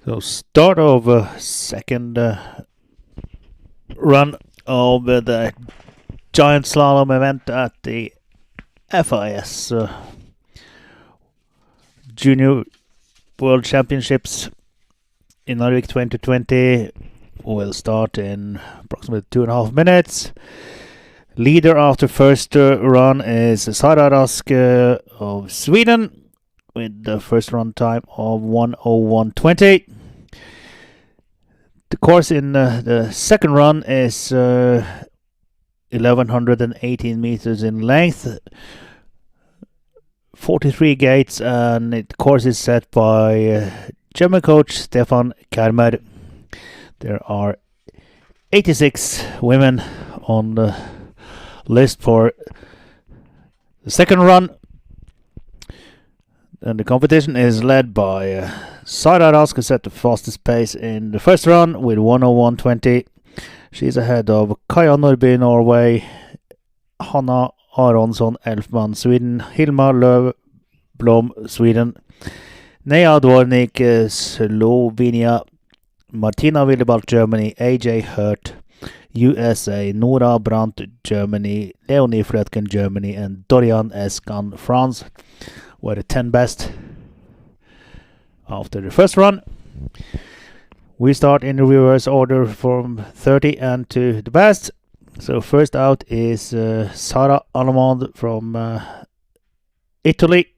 So start of second run of the giant slalom event at the FIS Junior World Championships in Narvik 2020 will start in approximately 2.5 minutes. Leader after first run is Sara Rask of Sweden with the first run time of 1:01:20. The course in the second run is 1118 meters in length, 43 gates, and the course is set by German coach Stefan Karmer. There are 86 women on the list for the second run, and the competition is led by Sara Rask, who set the fastest pace in the first run with 1:01:20. She's ahead of Kaja Nordby, Norway, Hanna Aronsson Elfman, Sweden, Hilma Löfblom, Sweden, Nea Dvornik, Slovenia, Martina Willebald, Germany, AJ Hurt, USA, Nora Brandt, Germany, Leonie Frötgen, Germany, and Dorian Escan, France, were the 10 best after the first run. We start in the reverse order from 30 and to the best. So first out is Sara Allemande from Italy.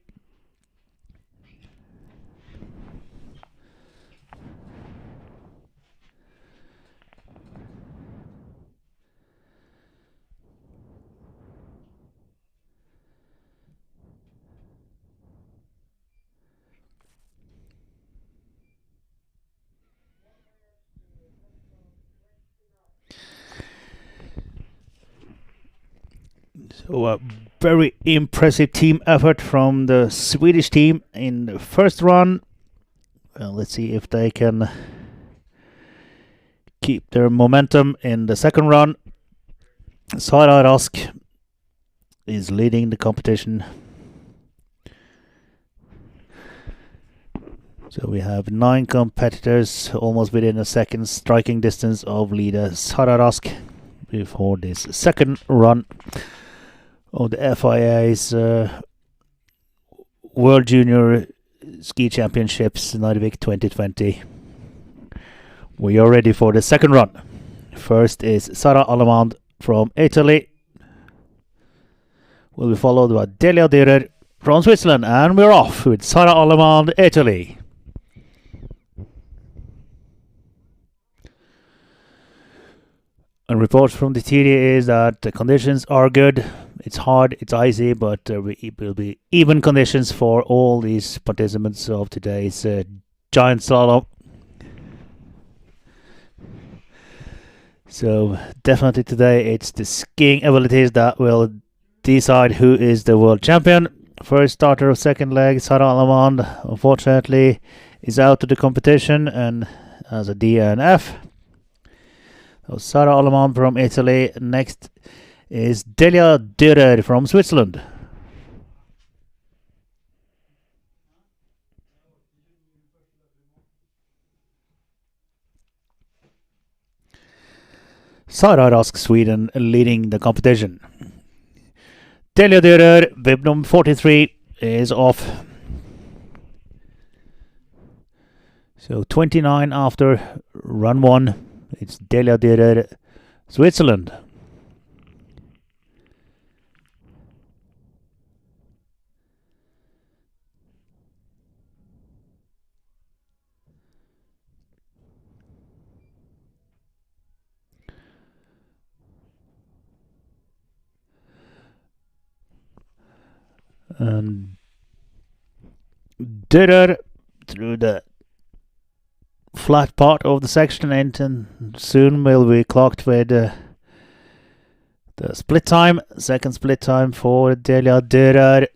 So a very impressive team effort from the Swedish team in the first run. Well, let's see if they can keep their momentum in the second run. Sara Rask is leading the competition. So we have 9 competitors almost within a second striking distance of leader Sara Rask before this second run of the FIA's World Junior Ski Championships Narvik 2020. We are ready for the second run. First is Sara Allemande from Italy. Will be followed by Delia Dürer from Switzerland, and we're off with Sara Allemande, Italy. And reports from the TD is that the conditions are good. It's hard, it's icy, but it will be even conditions for all these participants of today's giant slalom. So definitely today it's the skiing abilities that will decide who is the world champion. First starter of second leg, Sara Allemande, unfortunately is out of the competition and has a D and F. So Sara Allemande from Italy. Next is Delia Dürer from Switzerland. Sara Rask, Sweden, leading the competition. Delia Dürer, bib number 43, is off. So 29 after run 1. It's Delia Dürer, Switzerland. And Dürer through the flat part of the section, and soon will be clocked with the split time. Second split time for Delia Dürer.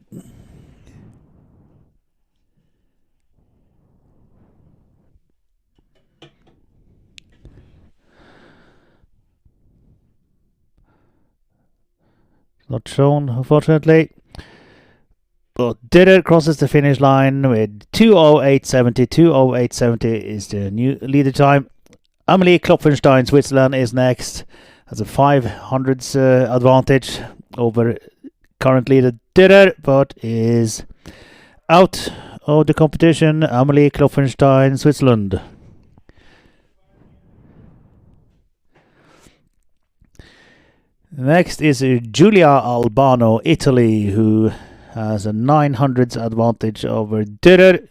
Not shown, unfortunately. But Ditter crosses the finish line with 2:08.70. 2:08.70 is the new leader time. Amelie Klopfenstein, Switzerland, is next. Has a 500s advantage over current leader Ditter, but is out of the competition. Amelie Klopfenstein, Switzerland. Next is Giulia Albano, Italy, who has a 900s advantage over Ditter.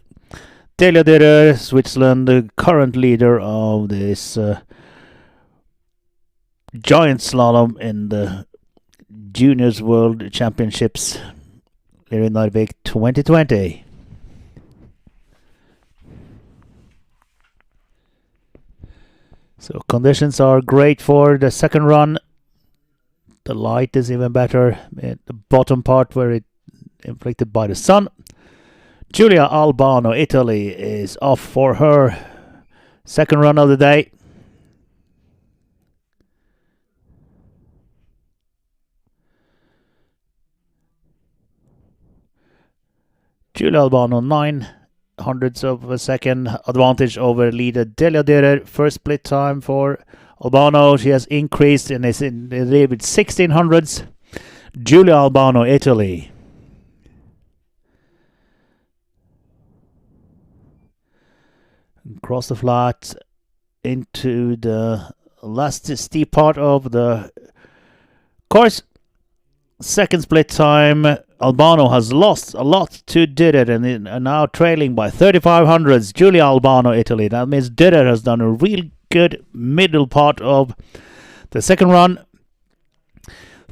Delia Ditter, Switzerland, the current leader of this giant slalom in the Juniors World Championships here in Narvik 2020. So conditions are great for the second run. The light is even better at the bottom part where it inflicted by the sun. Giulia Albano, Italy, is off for her second run of the day. Giulia Albano, 900ths of a second advantage over leader Delia Direr. First split time for Albano. She has increased and is in the lead with 1600ths. Giulia Albano, Italy. Across the flat into the last steep part of the course. Second split time. Albano has lost a lot to Direr and are now trailing by 3500ths. Giulia Albano, Italy. That means Direr has done a real good middle part of the second run.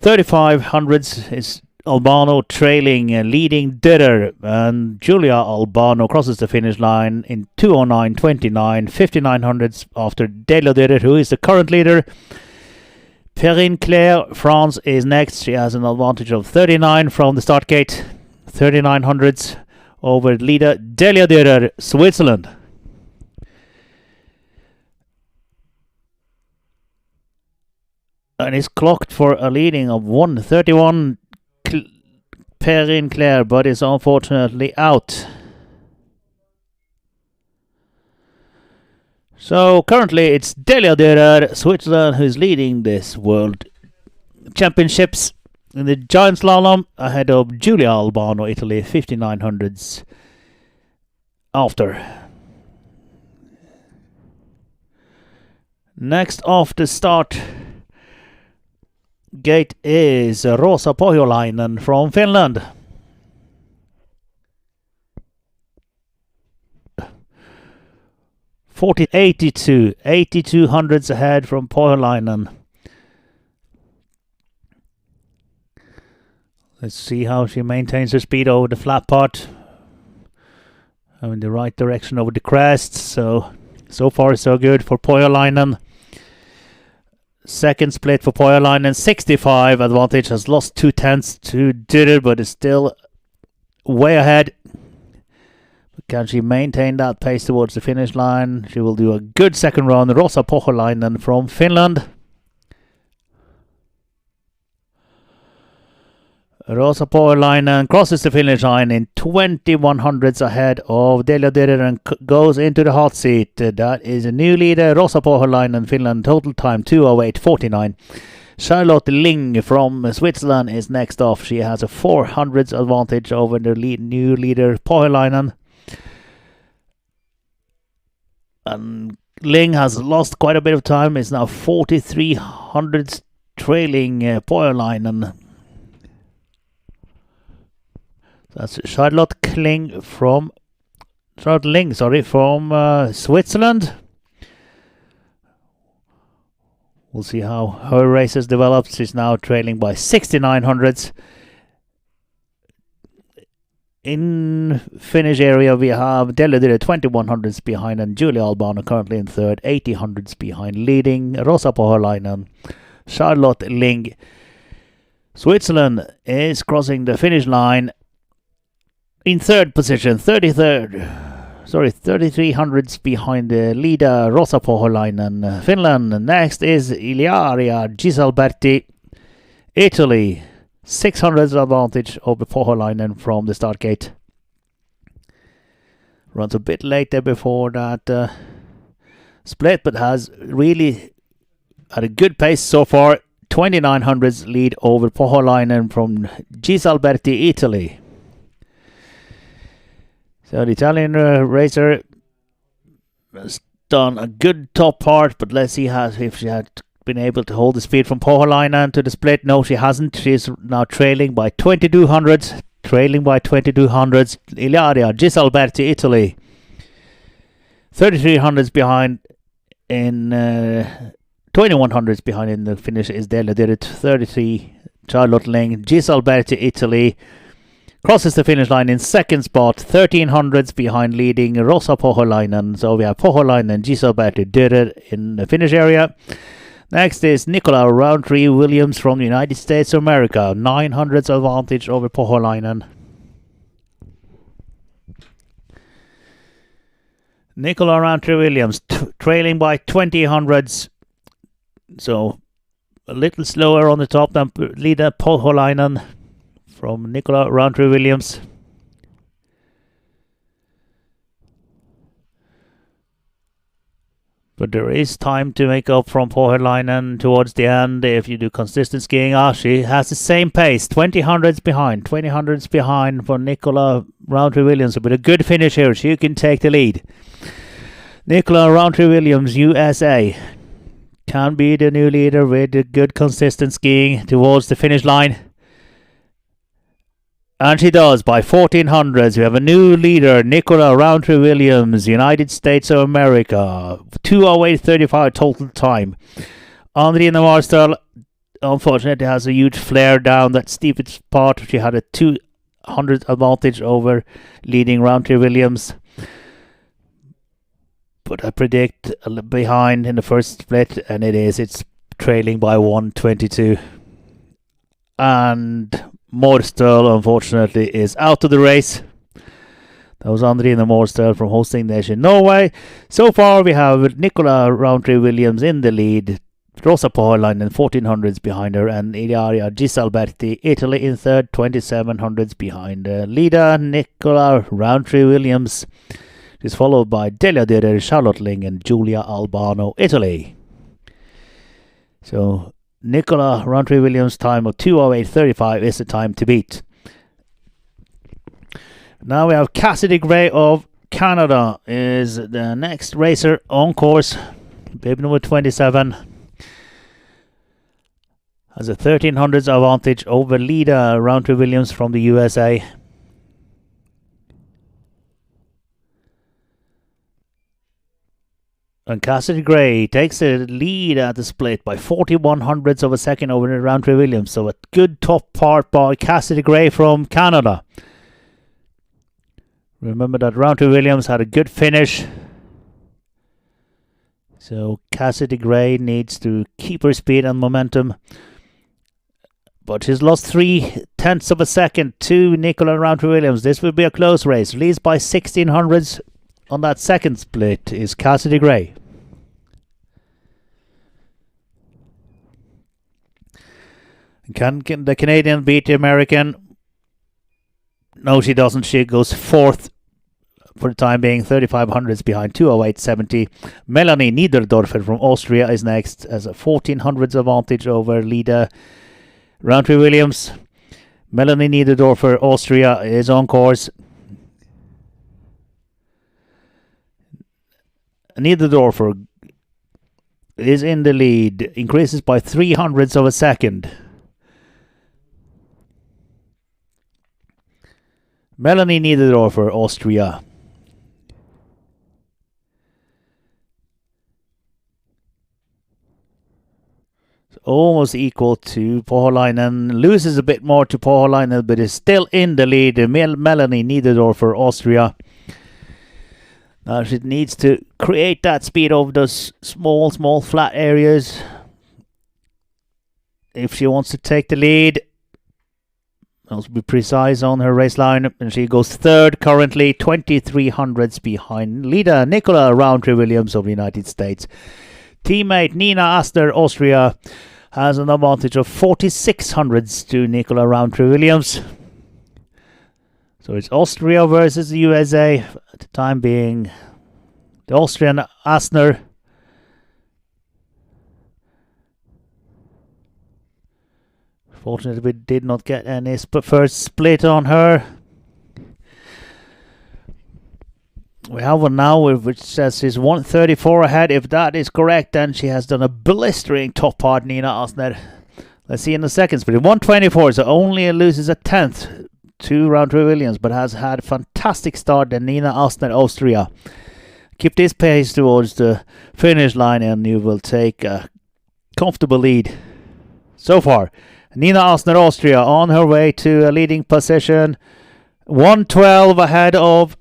3500ths is Albano trailing and leading Direr, and Giulia Albano crosses the finish line in 2:09.29, 5900ths after Delia Direr, who is the current leader. Perrine Claire, France, is next. She has an advantage of 39 from the start gate, 3900ths over leader Delia Direr, Switzerland. And is clocked for a leading of 1:31. Perrine Claire, but is unfortunately out. So currently it's Delia Direr, Switzerland, who's leading this World Championships in the giant slalom ahead of Giulia Albano, Italy, 5900ths after. Next off the start gate is Rosa Pohjolainen from Finland. $82 ahead from Pohjolainen. Let's see how she maintains her speed over the flat part. In the right direction over the crests. So far so good for Pohjolainen. Second split for Pohjolainen, 65 advantage, has lost 2/10 to Direr, but is still way ahead. But can she maintain that pace towards the finish line? She will do a good second run. Rosa Pohjolainen from Finland. Rosa Pohjolainen crosses the finish line in 2100ths ahead of Delia Direr and goes into the hot seat. That is a new leader, Rosa Pohjolainen, Finland. Total time 2:08.49. Charlotte Ling from Switzerland is next off. She has a 400ths advantage over the new leader, Pohjolainen. And Ling has lost quite a bit of time. It's now 4300ths trailing Pohjolainen. That's Charlotte Ling from Switzerland. We'll see how her races develop. She's now trailing by 6900ths. In finish area we have Delia Direr 2100ths behind and Giulia Albano currently in third, 8000ths behind, leading Rosa Pohjolainen. Charlotte Ling. Switzerland is crossing the finish line in third position, 3300ths behind the leader Rosa Pohjolainen, Finland. Next is Ilaria Gisalberti, Italy. 600 advantage over Pohjolainen from the start gate. Runs a bit late there before that split, but has really had a good pace so far. 2900s lead over Pohjolainen from Gisalberti, Italy. So the Italian racer has done a good top part, but let's see if she had been able to hold the speed from Pohjolainen to the split. No, she hasn't. She's now trailing by 2200s. Ilaria, Gisalberti, Italy. 3300s behind in 2100s behind in the finish is Della Dirit. 33 Charlotte Ling, Gisalberti, Italy. Crosses the finish line in second spot. 1300s behind leading Rosa Pohjolainen. So we have Pohjolainen and Gisalberti Dirit in the finish area. Next is Nicola Roundtree Williams from the United States of America. 900s advantage over Pohjolainen. Nicola Roundtree Williams trailing by 2000s. So a little slower on the top than leader Pohjolainen from Nicola Roundtree Williams. But there is time to make up from Pohjolainen towards the end if you do consistent skiing. She has the same pace, 2000s behind for Nicola Roundtree Williams. With a good finish here, she can take the lead. Nicola Roundtree Williams, USA, can be the new leader with a good consistent skiing towards the finish line. And she does by 1400s. We have a new leader, Nicola Roundtree Williams, United States of America. 2:08:35 total time. Andrina Marstal, unfortunately, has a huge flare down that steepest part. She had a 200 advantage over leading Roundtree Williams. But I predict a little behind in the first split, and it's trailing by 122. And Morstel, unfortunately, is out of the race. That was Andrina Morstel from hosting nation Norway. So far, we have Nicola Roundtree Williams in the lead, Rosa Pohjolainen 1400s behind her, and Ilaria Gisalberti, Italy, in third, 2700s behind leader Nicola Roundtree Williams. She's followed by Delia Direr, Charlotte Ling, and Giulia Albano, Italy. So Nicola Roundtree Williams' time of 2:08:35 is the time to beat. Now we have Cassidy Gray of Canada is the next racer on course. Babe number 27 has a 1300s advantage over leader Roundtree Williams from the USA. And Cassidy Gray takes the lead at the split by 4100ths of a second over Roundtree Williams. So a good top part by Cassidy Gray from Canada. Remember that Roundtree Williams had a good finish. So Cassidy Gray needs to keep her speed and momentum. But she's lost 0.3 of a second to Nicola Roundtree Williams. This will be a close race. Leads by 1600ths on that second split is Cassidy Gray. Can the Canadian beat the American? No, she doesn't. She goes fourth for the time being, 3500s behind, 2:08:70. Melanie Niederdorfer from Austria is next, as a 1400s advantage over leader Roundtree Williams. Melanie Niederdorfer, Austria, is on course. Niederdorfer is in the lead, increases by 300ths of a second. Melanie Niederdorfer, Austria. It's almost equal to Pohjolainen. Loses a bit more to Pohjolainen, but is still in the lead. Melanie Niederdorfer, Austria. Now she needs to create that speed over those small flat areas if she wants to take the lead. Also be precise on her race line, and she goes third currently, 2300s behind leader Nicola Roundtree Williams of the United States. Teammate Nina Aster, Austria, has an advantage of 46 hundredths to Nicola Roundtree-Williams. So it's Austria versus the USA. At the time being, the Austrian Asner. Fortunately, we did not get any first split on her. We have one now which says she's 134 ahead. If that is correct, then she has done a blistering top part, Nina Asner. Let's see in the second split. 124, so only loses a tenth to Roundtree-Williams, but has had a fantastic start. And Nina Asner, Austria. Keep this pace towards the finish line and you will take a comfortable lead. So far, Nina Asner, Austria, on her way to a leading position. 112 ahead of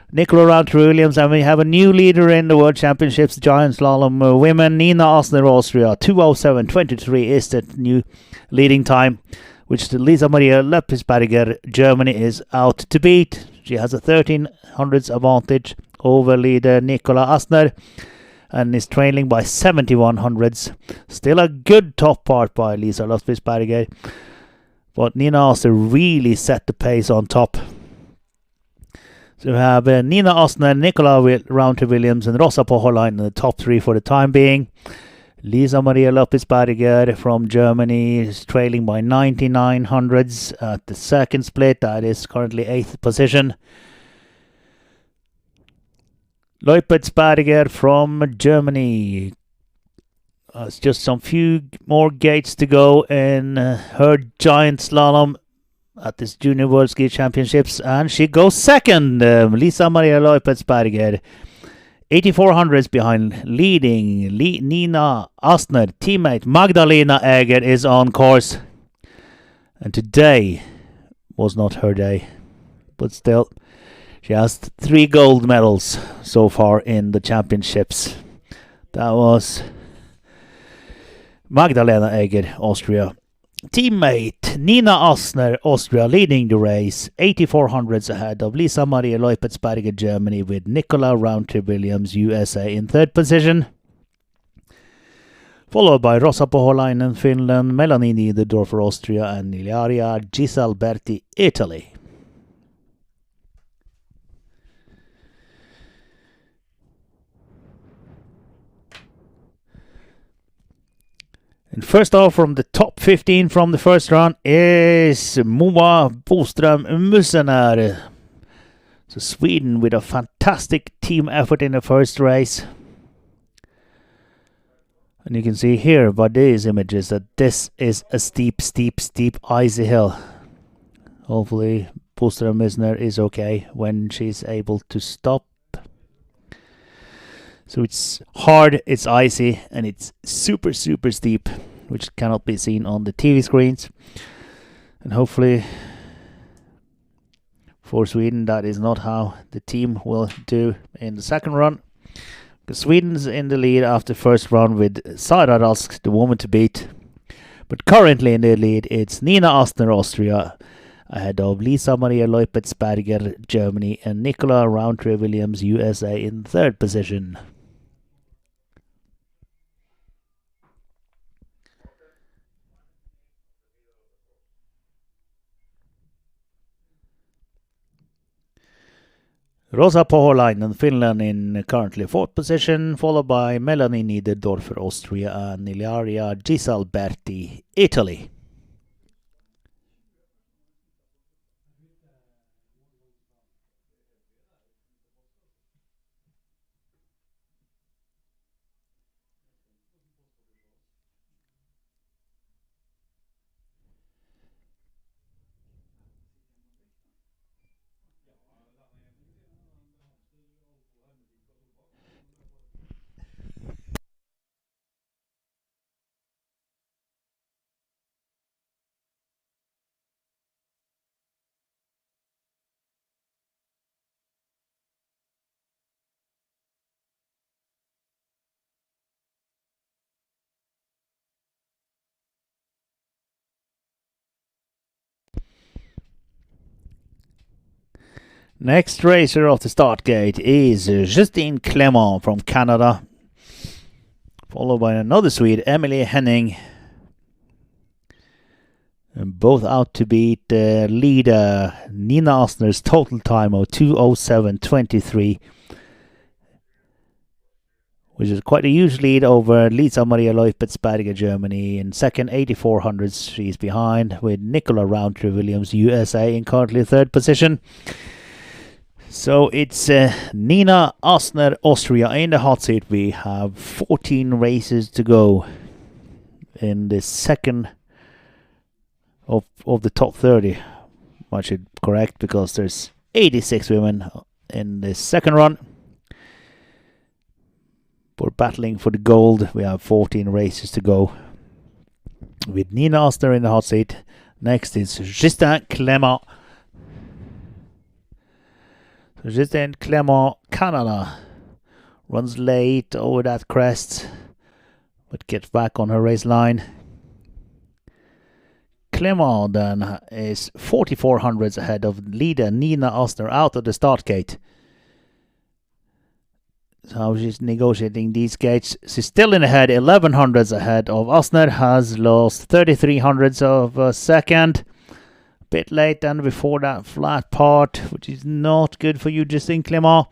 Nicola Roundtree-Williams, and we have a new leader in the World Championships, Giant Slalom Women. Nina Asner, Austria, 2:07.23 is the new leading time, which Lisa Maria Leppisberger, Germany, is out to beat. She has a 13 hundredths advantage over leader Nicola Asner and is trailing by 71 hundredths. Still a good top part by Lisa Leppisberger, but Nina Asner really set the pace on top. So we have Nina Asner, Nicola Roundtree-Williams and Rosa Poholainen in the top three for the time being. Lisa Maria Leppisberger from Germany is trailing by 99 hundredths at the second split. That is currently 8th position. Leppisberger from Germany has just some few more gates to go in her giant slalom at this Junior World Ski Championships, and she goes second. Lisa Maria Leppisberger, 84 hundredths behind leading Nina Asner. Teammate Magdalena Eger is on course, and today was not her day, but still she has 3 gold medals so far in the championships. That was Magdalena Eger, Austria. Teammate Nina Asner, Austria, leading the race, 84 hundredths ahead of Lisa Maria Leppisberger, Germany, with Nicola Roundtree-Williams, USA, in third position. Followed by Rosa Poholainen, Finland, Melanie Niederdorfer, Austria, and Ilaria Gisalberti, Italy. And first off, from the top 15 from the first round is Moa Boström Musener. So Sweden with a fantastic team effort in the first race. And you can see here by these images that this is a steep icy hill. Hopefully Boström Musener is okay when she's able to stop. So it's hard, it's icy, and it's super steep, which cannot be seen on the TV screens. And hopefully for Sweden, that is not how the team will do in the second run. Because Sweden's in the lead after first round with Sara Rask, the woman to beat. But currently in the lead, it's Nina Asner, Austria, ahead of Lisa Maria Leppisberger, Germany, and Nicola Roundtree-Williams, USA, in third position. Rosa Poholainen, Finland, in currently 4th position, followed by Melanie Niederdorfer, Austria, and Ilaria Gisalberti, Italy. Next racer off the start gate is Justine Clement from Canada, followed by another Swede, Emily Henning, And both out to beat leader Nina Osner's total time of 2:07.23, which is quite a huge lead over Lisa Maria Leupitz-Berger, Germany. In second, 84 hundredths she's behind, with Nicola Roundtree Williams, USA, in currently third position. So it's Nina Osner, Austria, in the hot seat. We have 14 races to go in the second of the top 30. I should correct, because there's 86 women in the second run. We're battling for the gold. We have 14 races to go, with Nina Osner in the hot seat. Next is Justine Clement. So Justine Clement, Canada, runs late over that crest, but gets back on her race line. Clement then is 44 hundredths ahead of leader Nina Osner out of the start gate. So she's negotiating these gates. She's still in ahead, 11 hundredths ahead of Osner. Has lost 33 hundredths of a second. Bit late and before that flat part, which is not good for you, Justine Clement.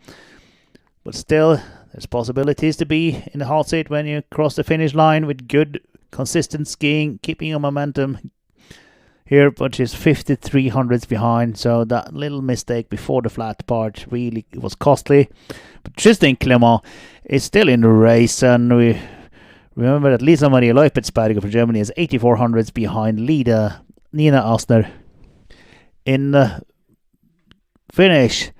But still, there's possibilities to be in the hot seat when you cross the finish line with good, consistent skiing, keeping your momentum here. But she's 53 hundredths behind, so that little mistake before the flat part really was costly. But Justine Clement is still in the race, and we remember that Lisa Maria Leupitz-Berger for Germany is 84 hundredths behind leader Nina Osner. In the finish,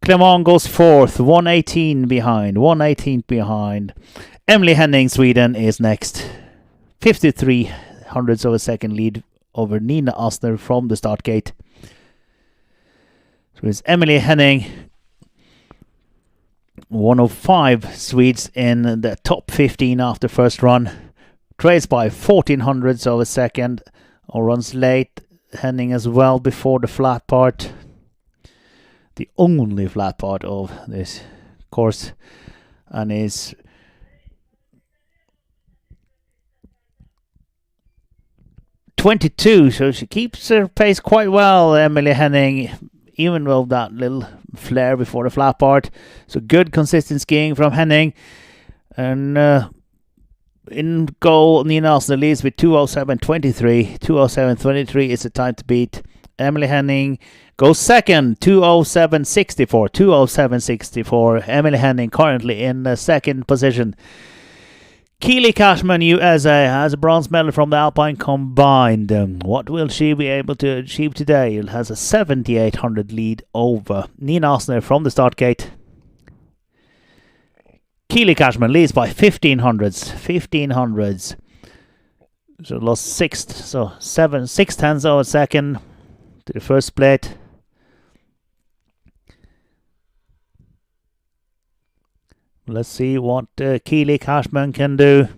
Clement goes fourth, 118 behind, 118 behind. Emily Henning, Sweden, is next, 53 hundredths of a second lead over Nina Osner from the start gate. So it's Emily Henning, one of 5 Swedes in the top 15 after first run. Trails by 14 hundredths of a second, or runs late. Henning as well before the flat part, the only flat part of this course, and is .22, so she keeps her pace quite well, Emily Henning, even with that little flare before the flat part. So good consistent skiing from Henning. And in goal, Nina Osner leads with 2:07.23. 2:07.23 is the time to beat. Emily Henning goes second, 2:07.64. 2:07.64. Emily Henning currently in the second position. Keely Cashman, USA, has a bronze medal from the Alpine combined. What will she be able to achieve today? It has a 7,800 lead over Nina Osner from the start gate. Keely Cashman leads by 15 hundredths. 15 hundredths. So lost 6 tenths of a second to the first split. Let's see what Keely Cashman can do.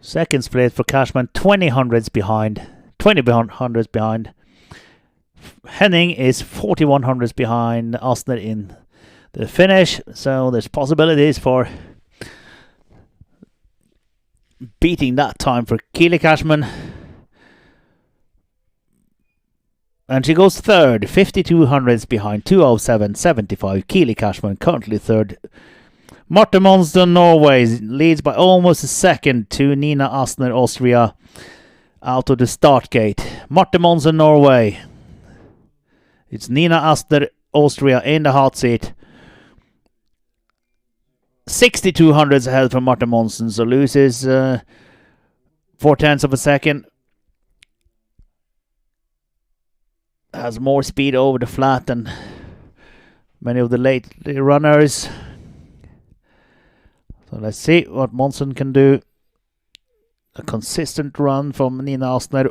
Second split for Cashman, 20 hundredths behind. 20 hundredths behind. Henning is 41 hundredths behind Osner in the finish, so there's possibilities for beating that time for Keely Cashman. And she goes third, 52 hundredths behind, 2:07.75. Keely Cashman currently third. Marte Monster, Norway, leads by almost a second to Nina Osner, Austria, out of the start gate. Marte Monster, Norway. It's Nina Osner, Austria, in the hot seat. 62 hundredths ahead from Marte Monson, so loses 4 tenths of a second. Has more speed over the flat than many of the late runners. So let's see what Monson can do. A consistent run from Nina Osner.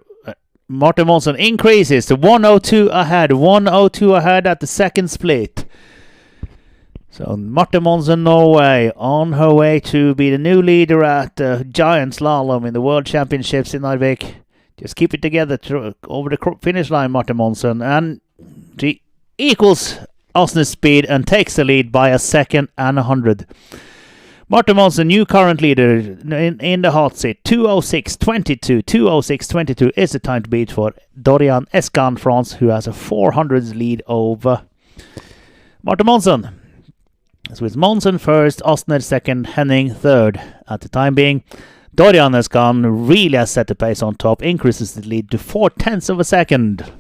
Marte Monson increases to 1:02 ahead. 1:02 ahead at the second split. So Marte Monson, Norway, on her way to be the new leader at Giant Slalom in the World Championships in Narvik. Just keep it together over the finish line, Marte Monson. And she equals Osner's speed and takes the lead by a second and 100. Martin Monson, new current leader in the hot seat. 2:06.22. 2:06.22 is the time to beat for Dorian Escan, France, who has a 400s lead over Martin Monson. So it's Monson first, Ostner second, Henning third. At the time being, Dorian Escan really has set the pace on top, increases the lead to 0.4 of a second.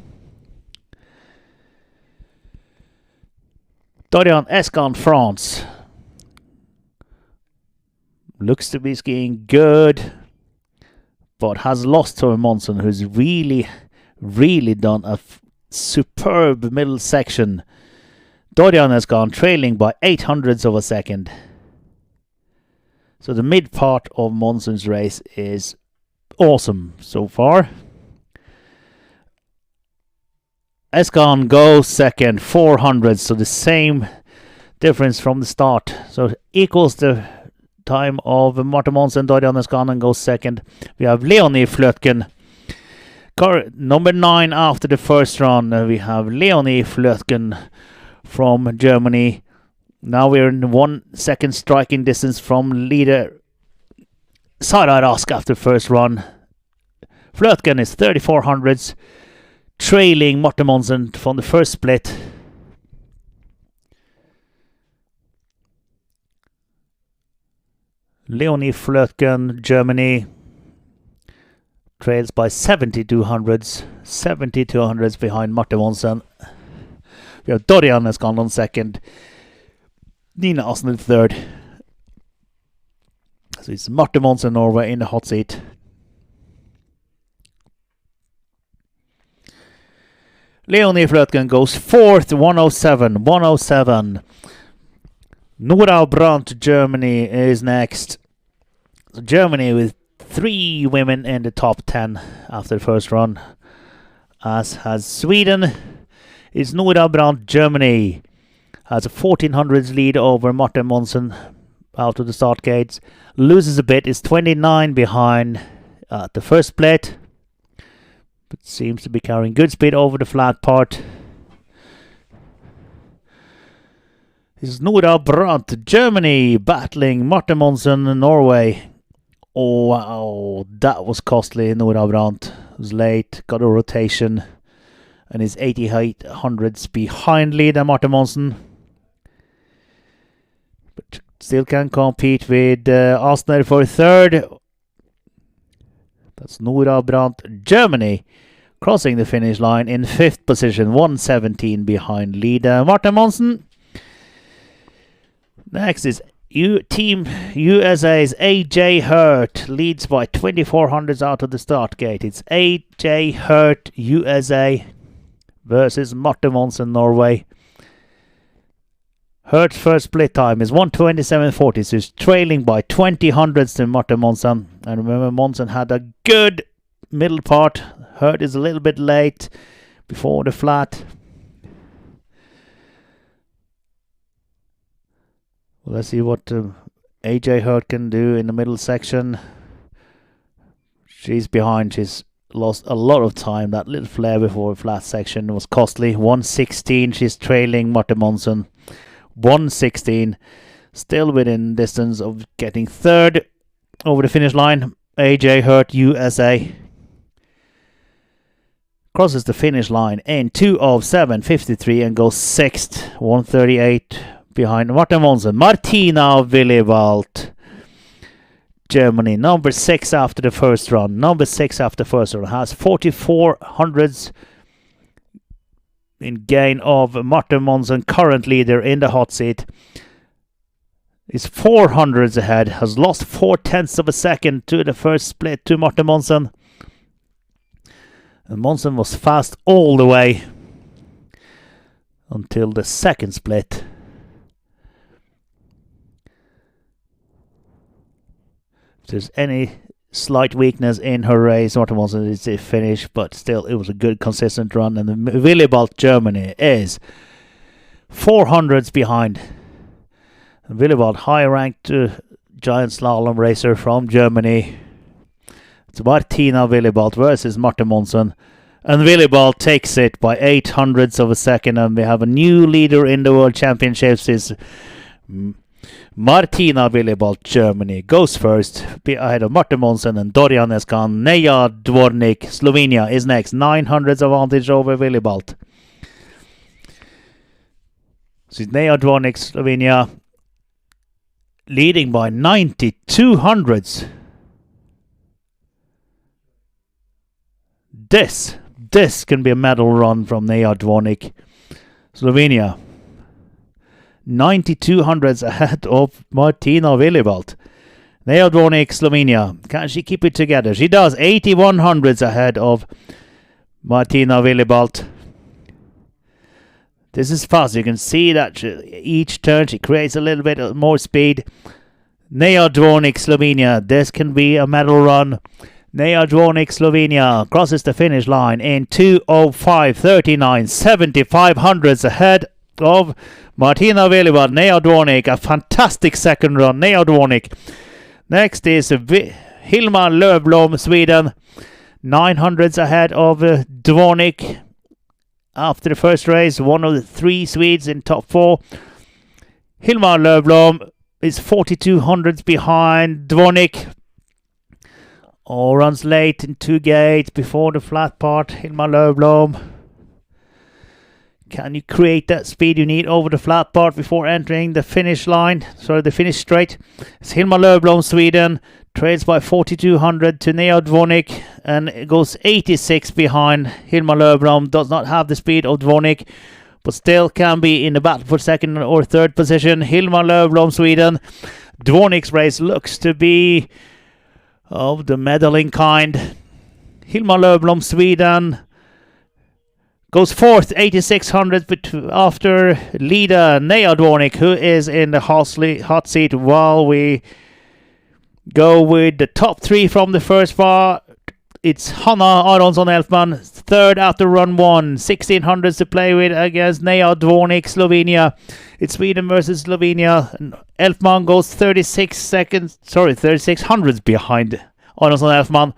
Dorian Escan, France. Looks to be skiing good, but has lost to Monson, who's really done a superb middle section. Dorian has gone trailing by 0.08 of a second. So the mid part of Monson's race is awesome so far. Escan goes second, 400, so the same difference from the start. So equals the time of Martin Monson. Dorian Escan and goes second. We have Leonie Flötgen, number 9 after the first run. We have Leonie Flötgen from Germany. Now we're in 1 second striking distance from leader Sara Rask after first run. Flötgen is 3400s, trailing Martin Monson from the first split. Leonie Flötgen, Germany, trails by 7200s. 7200s behind Martin Monson. We have Dorian has gone on second. Nina Osner third. So it's Martin Monson, Norway, in the hot seat. Leonie Flötgen goes fourth, 107. 107. Nora Brandt, Germany, is next. So Germany with 3 women in the top 10 after the first run. As has Sweden. It's Nora Brandt, Germany. Has a 1400s lead over Martin Monson out of the start gates. Loses a bit, is 29 behind at the first split. But seems to be carrying good speed over the flat part. This is Nora Brandt, Germany, battling Martin Monson, Norway. Oh wow, that was costly. Nora Brandt was late, got a rotation, and is 8800s behind leader Martin Monson. But still can compete with Ostner for third. That's Nora Brandt, Germany, crossing the finish line in 5th position, 117 behind leader Martin Monson. Next is Team USA's AJ Hurt, leads by 2400s out of the start gate. It's AJ Hurt, USA, versus Martin Monson, Norway. Hurt's first split time is 1:27.40, so he's trailing by 20 hundredths to Martin Monson. And remember, Monson had a good middle part. Hurt is a little bit late before the flat. Well, let's see what AJ Hurt can do in the middle section. She's behind. She's lost a lot of time. That little flare before the flat section was costly. 1:16. She's trailing Martin Monson. 1:16. Still within distance of getting third over the finish line. AJ Hurt, USA, crosses the finish line in 2:07.53 and goes 6th. 1:38 behind Martin Monson. Martina Willibald, Germany, number 6 after the first run. Number 6 after first run, has 4400s in gain of Martin Monson, current leader in the hot seat. Is 400s ahead, has lost 0.4 of a second to the first split to Martin Monson. And Monson was fast all the way until the second split. If there's any slight weakness in her race, Martin Monson is a finish, but still it was a good consistent run. And the Willibald, Germany, is 400s behind. And Willibald, high ranked giant slalom racer from Germany. It's Martina Willibald versus Martin Monson. And Willibald takes it by 800ths of a second, and we have a new leader in the World Championships. Is Martina Willibald, Germany, goes first, ahead of Marta Monsen and Dorian Eskan. Neja Dvornik, Slovenia, is next. 900s advantage over Willibald. So Neja Dvornik, Slovenia, leading by 9200s. This can be a medal run from Neja Dvornik, Slovenia. 9200s ahead of Martina Willibald. Neja Dvornik, Slovenia. Can she keep it together? She does. 8100s ahead of Martina Willibald. This is fast. You can see that each turn she creates a little bit more speed. Neja Dvornik, Slovenia. This can be a medal run. Neja Dvornik, Slovenia crosses the finish line in 2:05:39. 7500s ahead of Martina Willibald. Neja Dvornik, a fantastic second run. Neja Dvornik. Next is Hilma Lövblom, Sweden. 900s ahead of Dvornik. After the first race, one of the 3 Swedes in top 4. Hilma Lövblom is 4200s behind Dvornik. Runs late in 2 gates before the flat part. Hilma Lövblom. Can you create that speed you need over the flat part before entering the finish line? Sorry, the finish straight. It's Hilma Lövblom, Sweden. Trails by 4200 to Neja Dvornik. And it goes 86 behind. Hilma Lövblom does not have the speed of Dvornik, but still can be in the battle for second or third position. Hilma Lövblom, Sweden. Dvornik's race looks to be of the medaling kind. Hilma Lövblom, Sweden, goes fourth, 8600 after leader Neja Dvornik, who is in the hot seat while we go with the top 3 from the first bar. It's Hanna Aronsson Elfman, third after run 1. 1600s to play with against Neja Dvornik, Slovenia. It's Sweden versus Slovenia. Elfman goes 3600s behind Aronsson Elfman.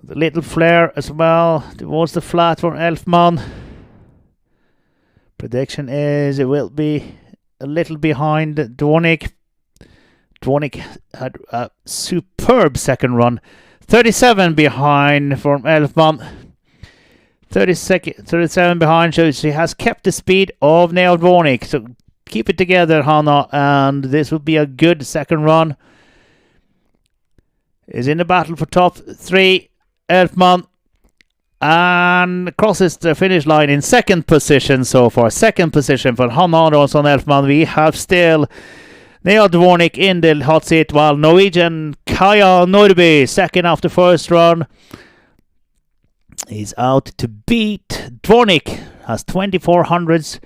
The little flare as well towards the flat for Elfman. Prediction is it will be a little behind Dvornik. Dvornik had a superb second run. 37 behind from Elfman. 37 behind, so she has kept the speed of Neja Dvornik. So keep it together, Hanna, and this will be a good second run. Is in the battle for top 3. Elfman and crosses the finish line in second position so far. Second position for Hanna Aronsson Elfman. We have still Neja Dvornik in the hot seat, while Norwegian Kaja Nordby, second after first run, is out to beat Dvornik. Has 2400s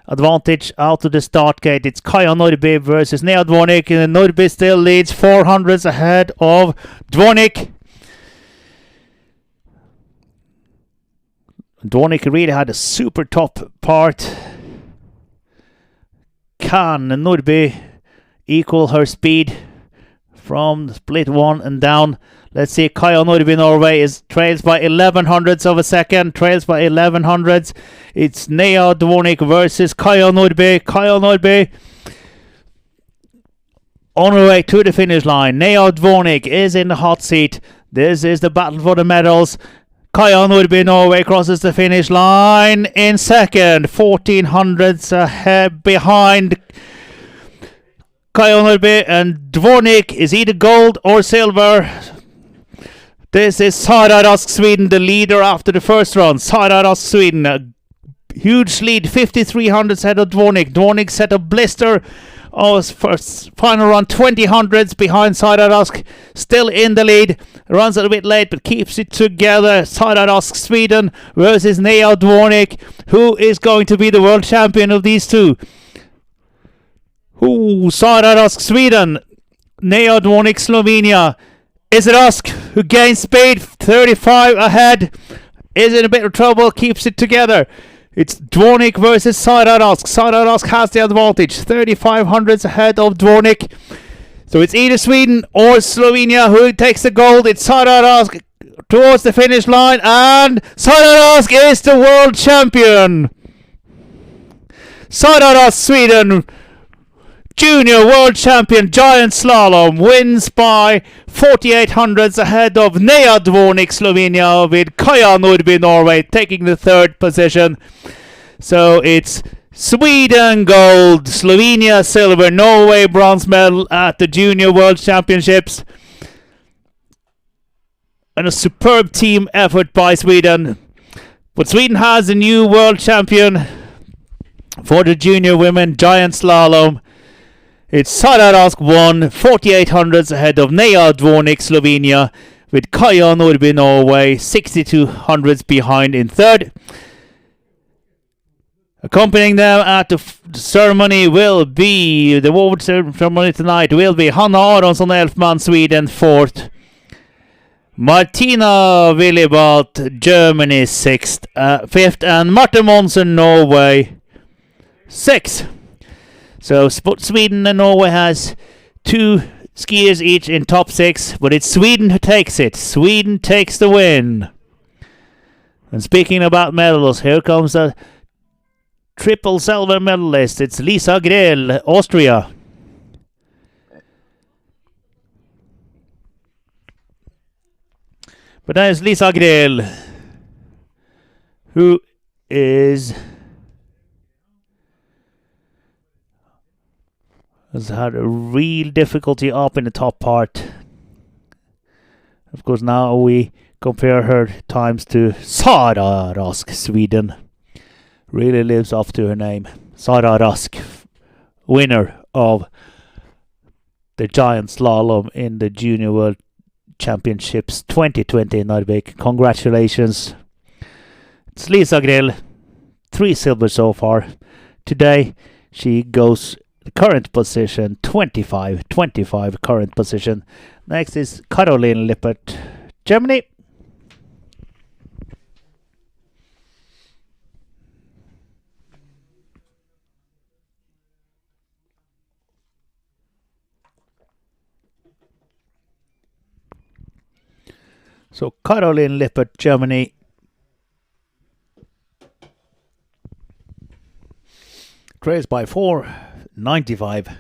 advantage out of the start gate. It's Kaja Nordby versus Neja Dvornik, and Nordby still leads 400s ahead of Dvornik. Dvornik really had a super top part. Can Nordby equal her speed from split 1 and down? Let's see. Kaja Nordby, Norway, trails by 1100ths of a second. Trails by 1100ths. It's Neja Dvornik versus Kaja Nordby. Kaja Nordby on her way to the finish line. Neja Dvornik is in the hot seat. This is the battle for the medals. Kaja Nordby, Norway, crosses the finish line in second. 1400ths ahead behind Kaja Nordby, and Dvornik is either gold or silver. This is Sara Rask, Sweden, the leader after the first run. Sara Rask, Sweden, a huge lead, 5300s ahead of Dvornik. Dvornik set a blister first final run, 2000s behind Sara Rask, still in the lead. Runs a little bit late but keeps it together. Sara Rask, Sweden versus Neja Dvornik. Who is going to be the world champion of these two? Sara Rask, Sweden. Neja Dvornik, Slovenia. Is it Rask who gains speed? 35 ahead. Is in a bit of trouble. Keeps it together. It's Dvornik versus Sara Rask. Sara Rask has the advantage. 3500s ahead of Dvornik. So it's either Sweden or Slovenia who takes the gold. It's Sara Rask towards the finish line. And Sara Rask is the world champion. Sara Rask, Sweden, Junior World Champion Giant Slalom wins by 48 hundredths ahead of Nea Dvornik, Slovenia, with Kaja Nordby, Norway, taking the third position. So it's Sweden gold, Slovenia silver, Norway bronze medal at the Junior World Championships. And a superb team effort by Sweden. But Sweden has a new world champion for the junior women giant slalom. It's Sara Rask won 48 hundredths ahead of Nea Dvornik, Slovenia, with Kaja Nordby, Norway 62 hundredths behind in third. Accompanying them at the ceremony will be, the award ceremony tonight will be Hanna Aronsson Elfman, Sweden, fourth. Martina Willibald, Germany, fifth. And Martin Monsen, Norway, sixth. So Sweden and Norway has two skiers each in top six, but it's Sweden who takes it. Sweden takes the win. And speaking about medals, here comes a triple silver medalist. It's Lisa Grell, Austria. But that is Lisa Grell, who has had a real difficulty up in the top part. Of course, now we compare her times to Sara Rask, Sweden. Really lives up to her name. Sara Rask, winner of the giant slalom in the Junior World Championships 2020 in Narvik. Congratulations. It's Lisa Grell, 3 silver so far. Today she goes current position 25 current position. Next is Caroline Lippert, Germany. So Caroline Lippert, Germany. Crazed by 4.95.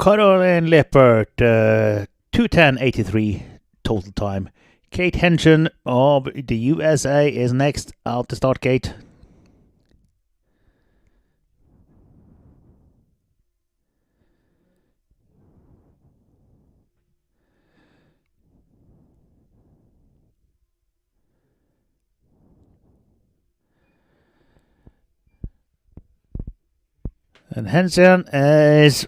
Caroline Lippert, 2:10.83 total time. Kate Henshin of the USA is next out the start gate. And Henshin is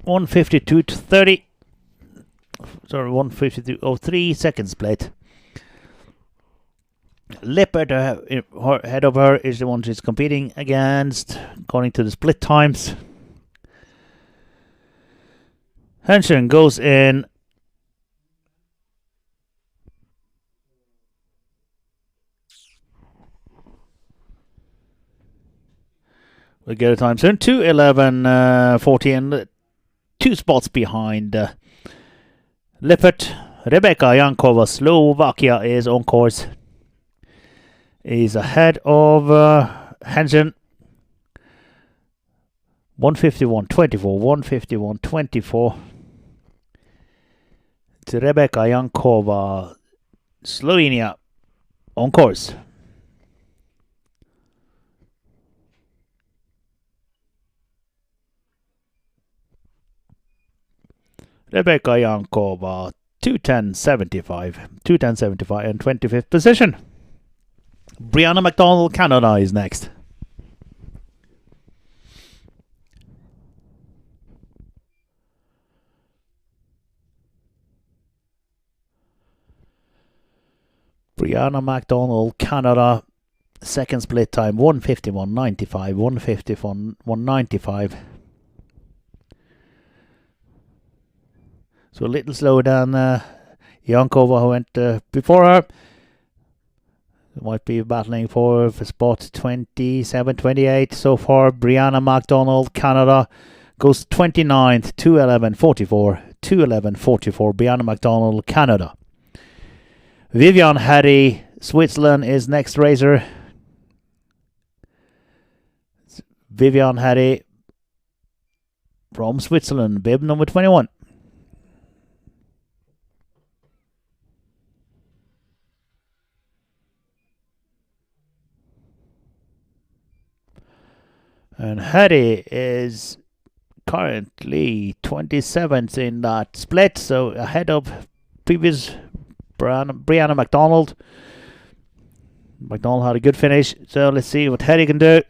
1:52.30. Sorry, 1:52.03 seconds plate. Lippert, ahead of her, is the one she's competing against, according to the split times. Henshin goes in we'll get a time soon. 2:11.40, 2 spots behind Lippert. Rebecca Jankova, Slovakia, is on course. Is ahead of Henshin. 1:51.24, 1:51.24. It's Rebecca Jankova, Slovenia, on course. Rebecca Jankova, 2:10.75 and 25th position. Brianna McDonald, Canada, is next. Brianna McDonald, Canada, second split time 1:51.95, 1:51.95. So a little slower than Jankova, who went before her. Might be battling for spot 27-28 so far. Brianna McDonald, Canada, goes 29th, 2:11.44, 2:11.44. Brianna McDonald, Canada. Vivian Harry, Switzerland, is next racer. Vivian Harry from Switzerland, bib number 21. And Harry is currently 27th in that split, so ahead of previous Brianna McDonald. McDonald had a good finish, so let's see what Harry can do.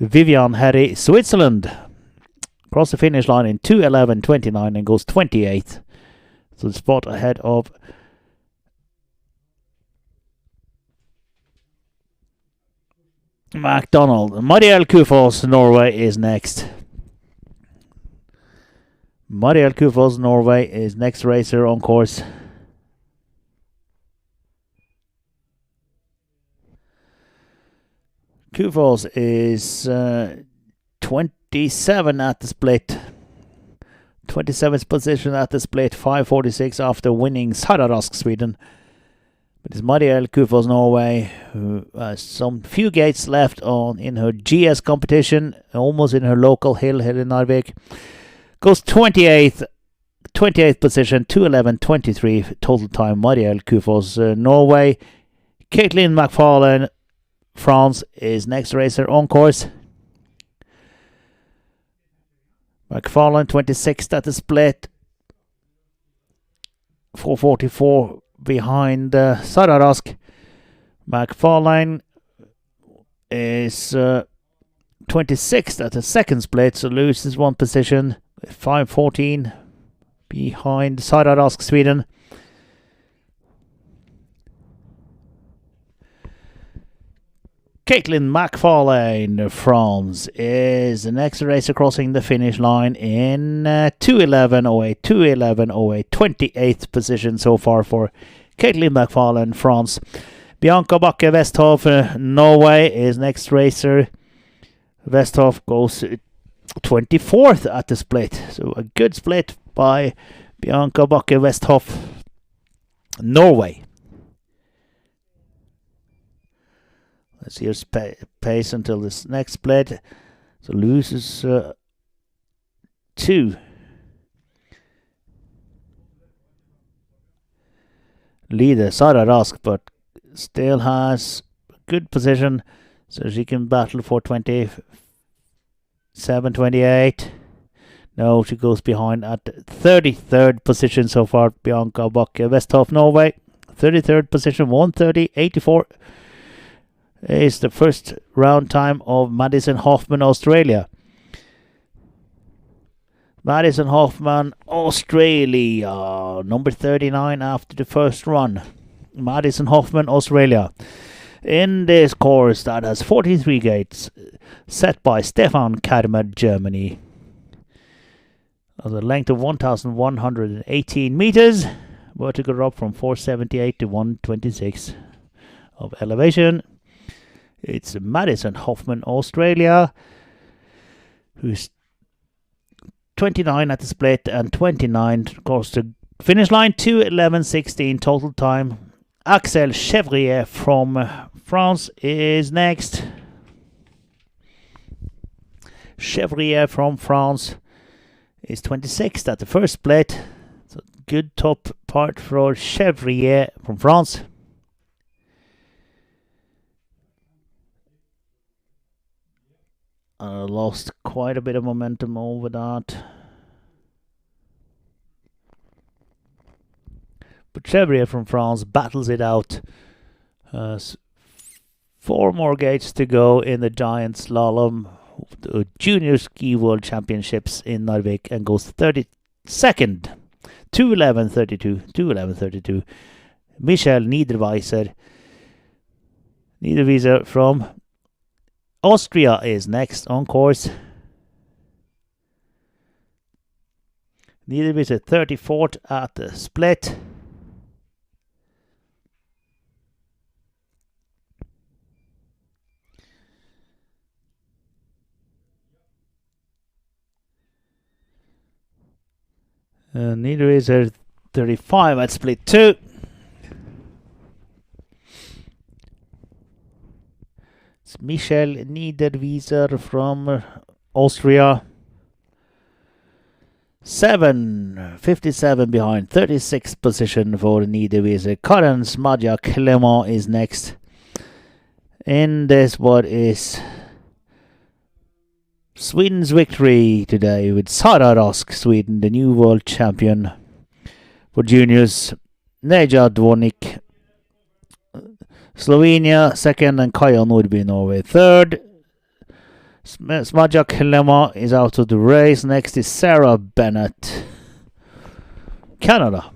Vivian Harry, Switzerland, across the finish line in 2:11.29 and goes 28th. So the spot ahead of McDonald. Marielle Kufos, Norway, is next. Marielle Kufos, Norway, is next racer on course. Kufos is 27 at the split. 27th position at the split, 5:46 after winning Sararosk, Sweden. But it's Marielle Kufos, Norway, who has some few gates left in her GS competition, almost in her local hill in Narvik. Goes 28th position, 2:11.23 total time. Marielle Kufos, Norway. Caitlin McFarlane, France, is next racer on course. McFarlane 26th at the split, 4:44 behind Sararosk. McFarlane is 26th at the second split, so loses one position, 5:14 behind Sararosk, Sweden. Caitlin McFarlane, France, is the next racer crossing the finish line in 2:11.08, 28th position so far for Caitlin McFarlane, France. Bianca Bakke Westhoff, Norway, is next racer. Westhoff goes 24th at the split, so a good split by Bianca Bakke Westhoff, Norway. Let's see her pace until this next split. So loses 2. Leader Sararosk, but still has a good position, so she can battle for 27-28. No, she goes behind at 33rd position so far. Bianca Bakke Westhoff, Norway, 33rd position, 1:30.84. Is the first round time of Madison Hoffman, Australia. Madison Hoffman, Australia, number 39 after the first run. Madison Hoffman, Australia. In this course that has 43 gates, set by Stefan Karmer, Germany. Of a length of 1,118 meters, vertical drop from 478 to 126 of elevation. It's Madison Hoffman, Australia, who's 29 at the split and 29 across the finish line, 2:11.16 total time. Axel Chevrier from France is next. Chevrier from France is 26th at the first split. So good top part for Chevrier from France. Lost quite a bit of momentum over that. But Chevrier from France battles it out. 4 more gates to go in the giant slalom, the Junior Ski World Championships in Narvik, and goes 32nd. 2:11.32. Michel Niederwieser from Austria is next on course. Niederwieser 34th at the split. Niederwieser 35 at split 2. It's Michel Niederwieser from Austria. 7:57 behind, 36th position for Niederwieser. Karen Smadja Clement is next. In this, what is Sweden's victory today with Sara Rask, Sweden, the new world champion for juniors. Neja Dvornik, Slovenia, second, and Kaja Nordby, Norway, third. Smadja Clement is out of the race. Next is Sarah Bennett, Canada.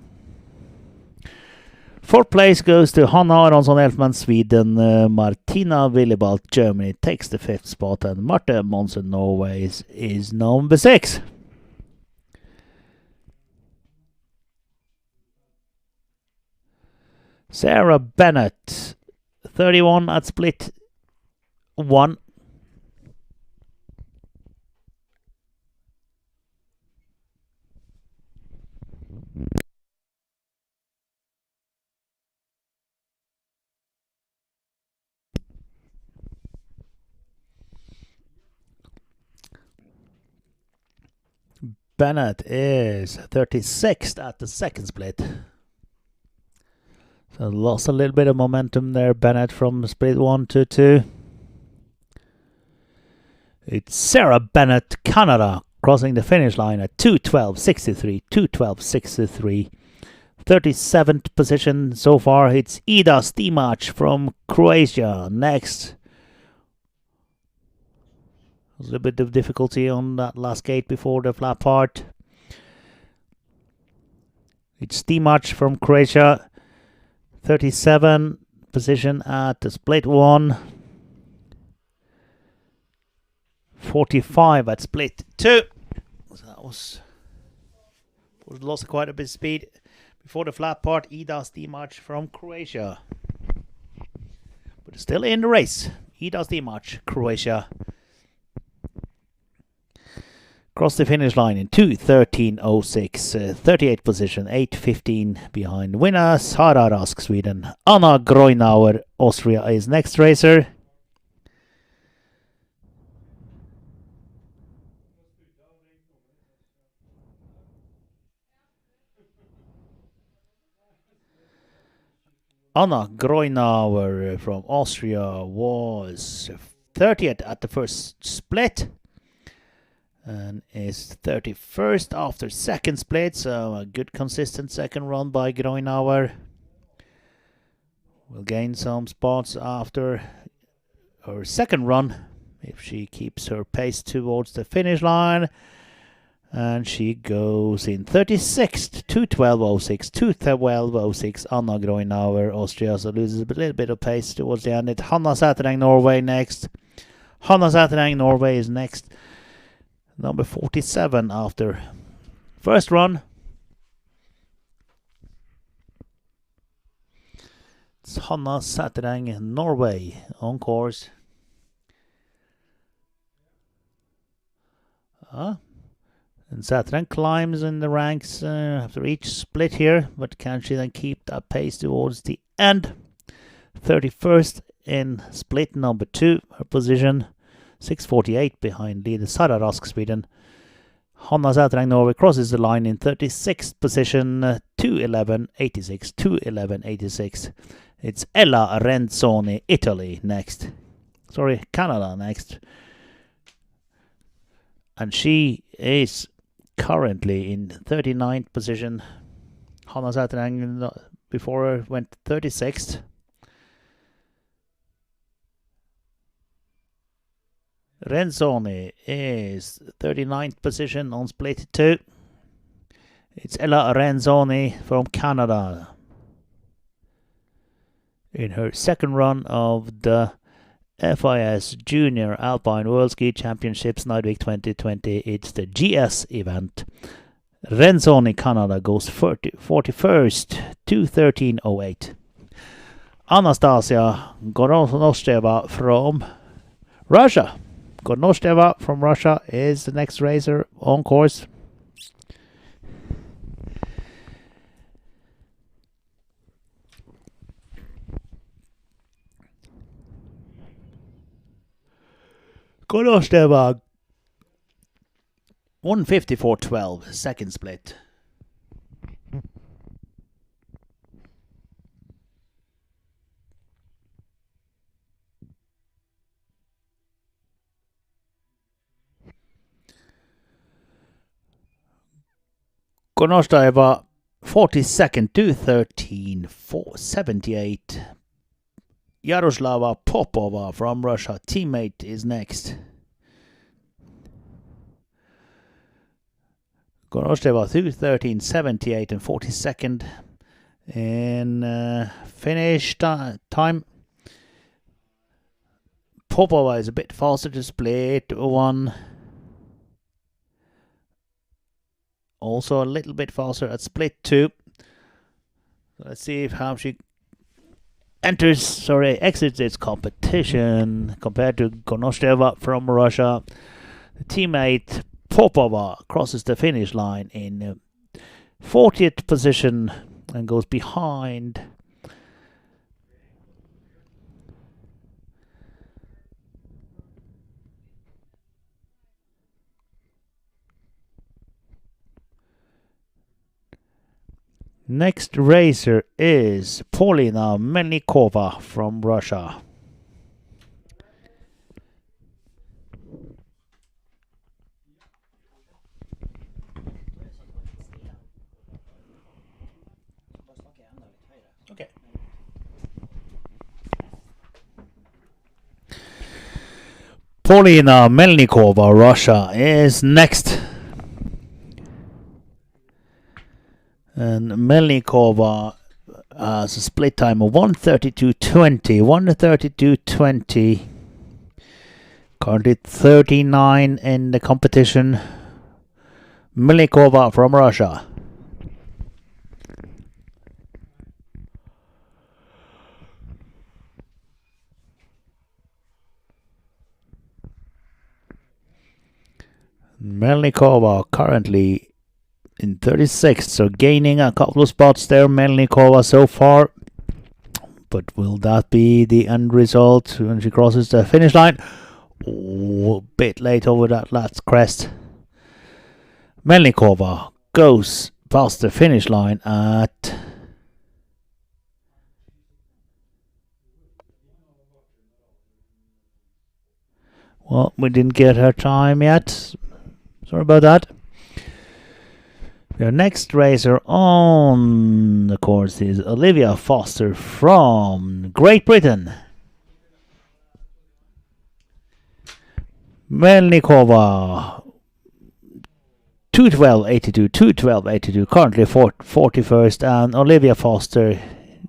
Fourth place goes to Hanna Aronsson Elfman, Sweden. Martina Willibald, Germany, takes the fifth spot. And Marte Monsen, Norway, is number 6. Sarah Bennett, 31 at split 1. Bennett is 36th at the second split. So lost a little bit of momentum there, Bennett, from split 1 to 2. It's Sarah Bennett, Canada, crossing the finish line at 2:12.63, 2:12.63. 37th position so far. It's Ida Stimac from Croatia next. There's a little bit of difficulty on that last gate before the flat part. It's Stimac from Croatia. 37 position at the split 1. 45 at split 2. So that was lost quite a bit of speed before the flat part. Ida Stimac from Croatia. But still in the race. Ida Stimac, Croatia. Cross the finish line in 2:13.06, 38th position, 8:15 behind. Winner Sara Rask, Sweden. Anna Groinauer, Austria, is next racer. Anna Groinauer from Austria was 30th at the first split. And is 31st after second split, so a good consistent second run by Groinauer. Will gain some spots after her second run if she keeps her pace towards the finish line. And she goes in 36th, 2:12.06, 2:12.06. Anna Groinauer, Austria, so loses a little bit of pace towards the end. It's Hanna Sætereng, Norway, next. Hanna Sætereng, Norway, is next. Number 47 after first run. It's Hanna Sætereng, Norway, on course. And Sætereng climbs in the ranks after each split here, but can she then keep that pace towards the end? 31st in split number 2, her position. 6:48 behind leader Sara Rask, Sweden. Hanna Sætereng, Norway, crosses the line in 36th position, 2:11.86, 2:11.86. It's Ella Renzoni, Italy, next. Sorry, Canada next. And she is currently in 39th position. Hanna Sætereng before her went 36th. Renzoni is 39th position on split 2. It's Ella Renzoni from Canada. In her second run of the FIS Junior Alpine World Ski Championships Narvik 2020. It's the GS event. Renzoni, Canada, goes 41st, 2:13.08. Anastasia Gornosheva from Russia. Gornosheva from Russia is the next racer on course. Konosteva 154.12, second split. Konosteva 42nd, 2:13.78. Yaroslava Popova from Russia, teammate, is next. Konosteva 2:13.78 and 42nd. In finish time, Popova is a bit faster to split one. Also a little bit faster at split 2. Let's see how she exits its competition compared to Konosteva from Russia. The teammate Popova crosses the finish line in 40th position and goes behind next racer is Polina Melnikova from Russia. Okay. Polina Melnikova, Russia, is next. And Melnikova has a split time of 1:32.20. 1:32.20. Currently 39 in the competition. Melnikova from Russia. Melnikova currently in 36th, so gaining a couple of spots there, Melnikova so far. But will that be the end result when she crosses the finish line? Oh, a bit late over that last crest. Melnikova goes past the finish line at... Well, we didn't get her time yet. Sorry about that. Our next racer on the course is Olivia Foster from Great Britain. Melnikova 2:12.82, 2:12.82, currently 41st, and Olivia Foster,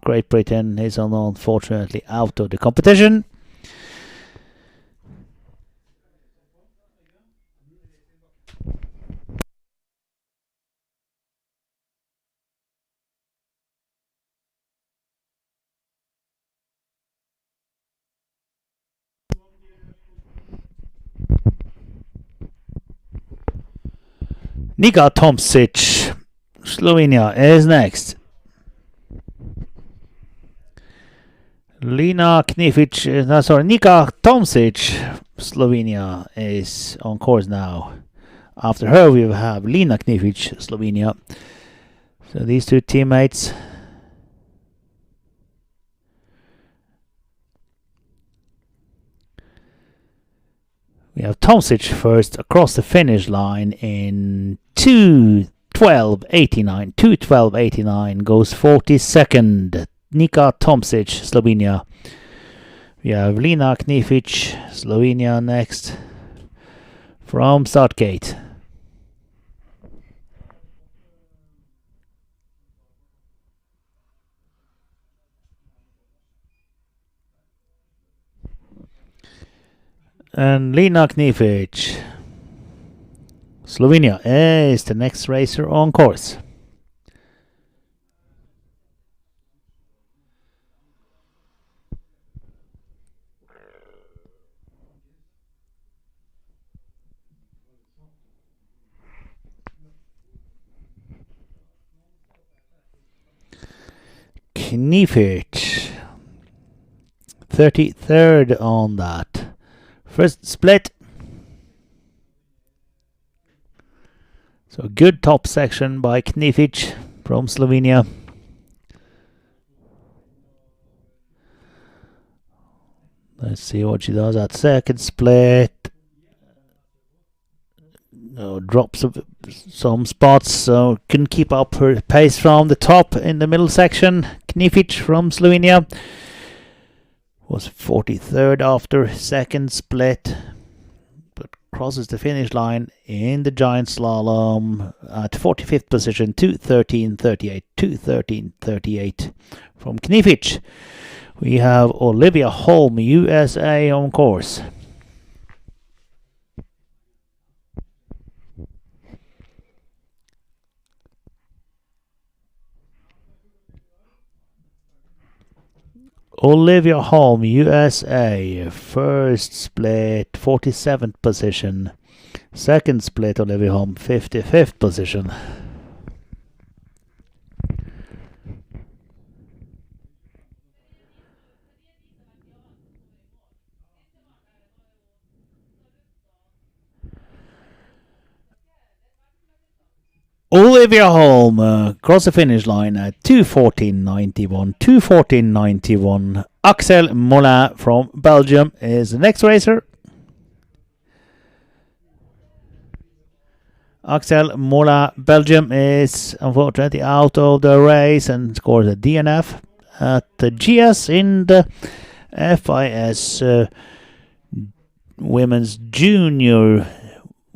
Great Britain, is unfortunately out of the competition. Nika Tomsic, Slovenia, is next. Nika Tomsic, Slovenia, is on course now. After her, we have Lina Knific, Slovenia. So these two teammates. We have Tomsic first across the finish line in 2:12.89. 2:12.89 goes 42nd. Nika Tomsic, Slovenia. We have Lina Knific, Slovenia, next from Southgate. And Lina Knific, Slovenia, is the next racer on course. Knific, 33rd on that. First split. So good top section by Knific from Slovenia. Let's see what she does at second split. Drops some spots, so couldn't keep up her pace from the top in the middle section. Knific from Slovenia was 43rd after second split, but crosses the finish line in the giant slalom at 45th position, 2:13.38, 2:13.38 from Knific. We have Olivia Holm, USA, on course. Olivia Holm, USA, first split, 47th position. Second split, Olivia Holm, 55th position. Olivia Holm across the finish line at 2:14.91, 2:14.91. Axel Moulin from Belgium is the next racer. Axel Moulin, Belgium, is unfortunately out of the race and scores a DNF at the GS in the FIS Women's Junior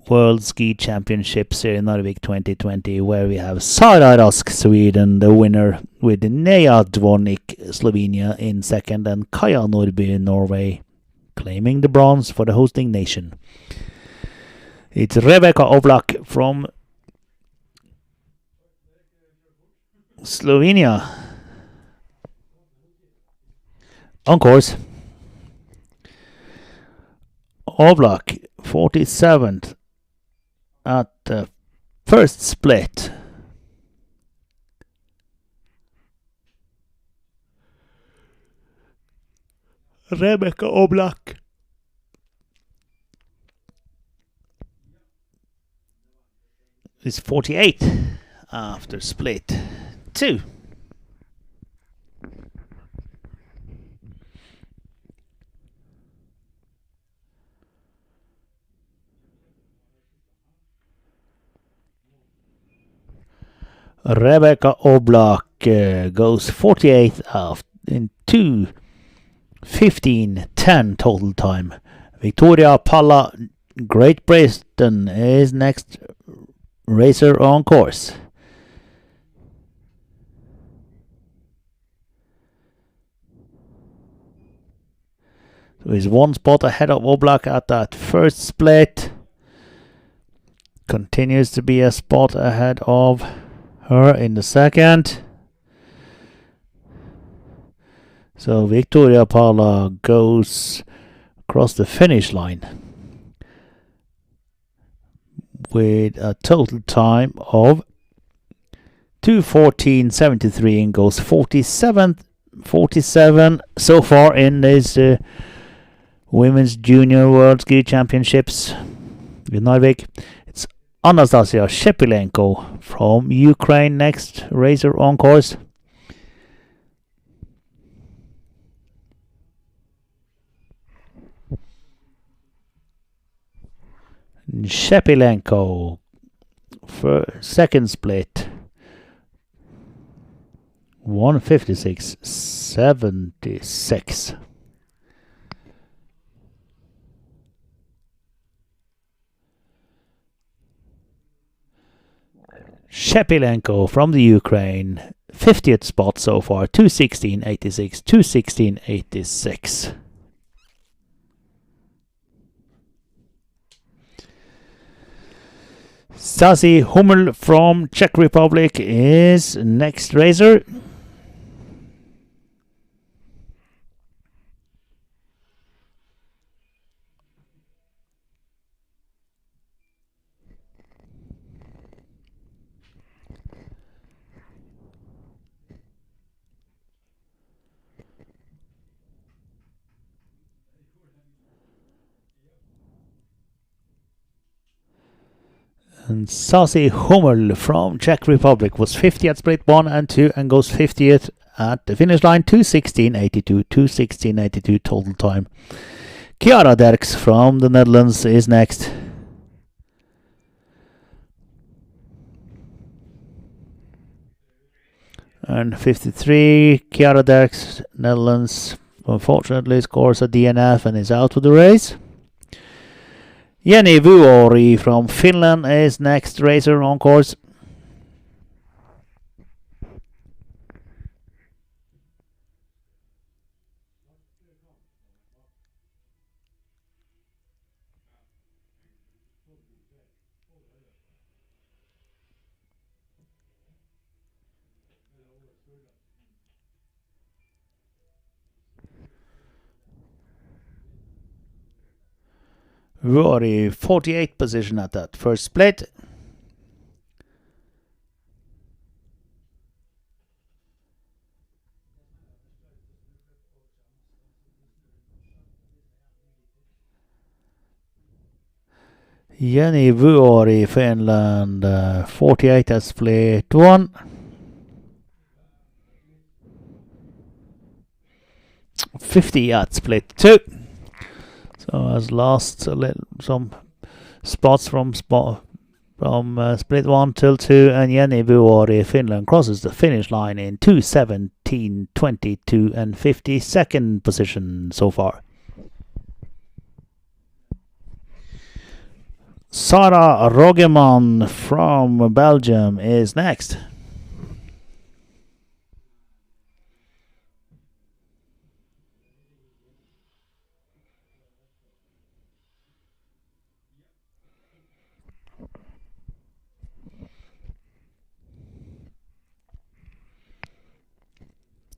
World Ski Championships here in Narvik 2020, where we have Sara Rask, Sweden, the winner, with Neja Dvornik, Slovenia, in second, and Kaja Nordby, Norway, claiming the bronze for the hosting nation. It's Rebecca Oblak from Slovenia on course. Oblak, 47th at the first split. Rebecca Oblak is 48 after split 2. Rebecca Oblak goes 48th in 2:15.10 total time. Victoria Palla, Great Britain, is next racer on course. So he's one spot ahead of Oblak at that first split. Continues to be a spot ahead of her in the second. So Victoria Palla goes across the finish line with a total time of 2:14.73 and goes 47 so far in this Women's Junior World Ski Championships in Narvik. It's Anastasia Shepilenko from Ukraine, next racer on course. Shepilenko for second split, 1:56.76. Shepilenko from the Ukraine, 50th spot so far, 2:16.86, 2:16.86. Stasi Hummel from Czech Republic is next racer. And Saucy Hummel from Czech Republic was 50 at split 1 and 2 and goes 50th at the finish line. 2:16.82, 2:16.82 total time. Chiara Derks from the Netherlands is next. And 53, Chiara Derks, Netherlands, unfortunately scores a DNF and is out of the race. Jenny Vuori from Finland is next racer on course. Vuori 48th position at that first split. Jenny Vuori, Finland, 48 at split 1. 50 at split 2. So has lost some spots from split 1 till 2, and Jenny Vuori, Finland, crosses the finish line in 2:17.22 and 52nd position so far. Sarah Rogeman from Belgium is next.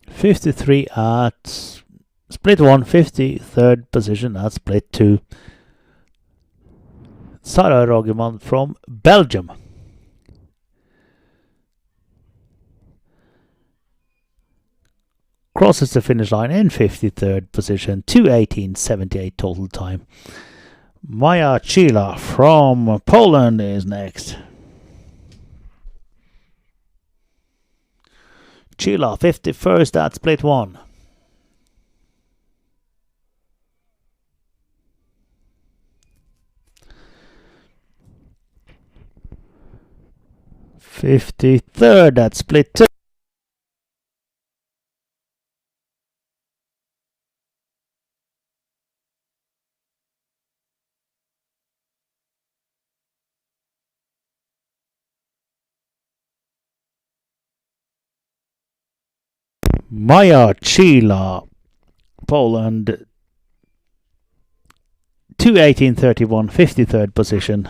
'53 at split 1, 53rd position at split 2. Sarah Rogeman from Belgium. Crosses the finish line in 53rd position, 2:18.78 total time. Maja Chila from Poland is next. Chila 51st at split 1. '53rd at split 2. Maja Chila, Poland, 2:18.31, 53rd position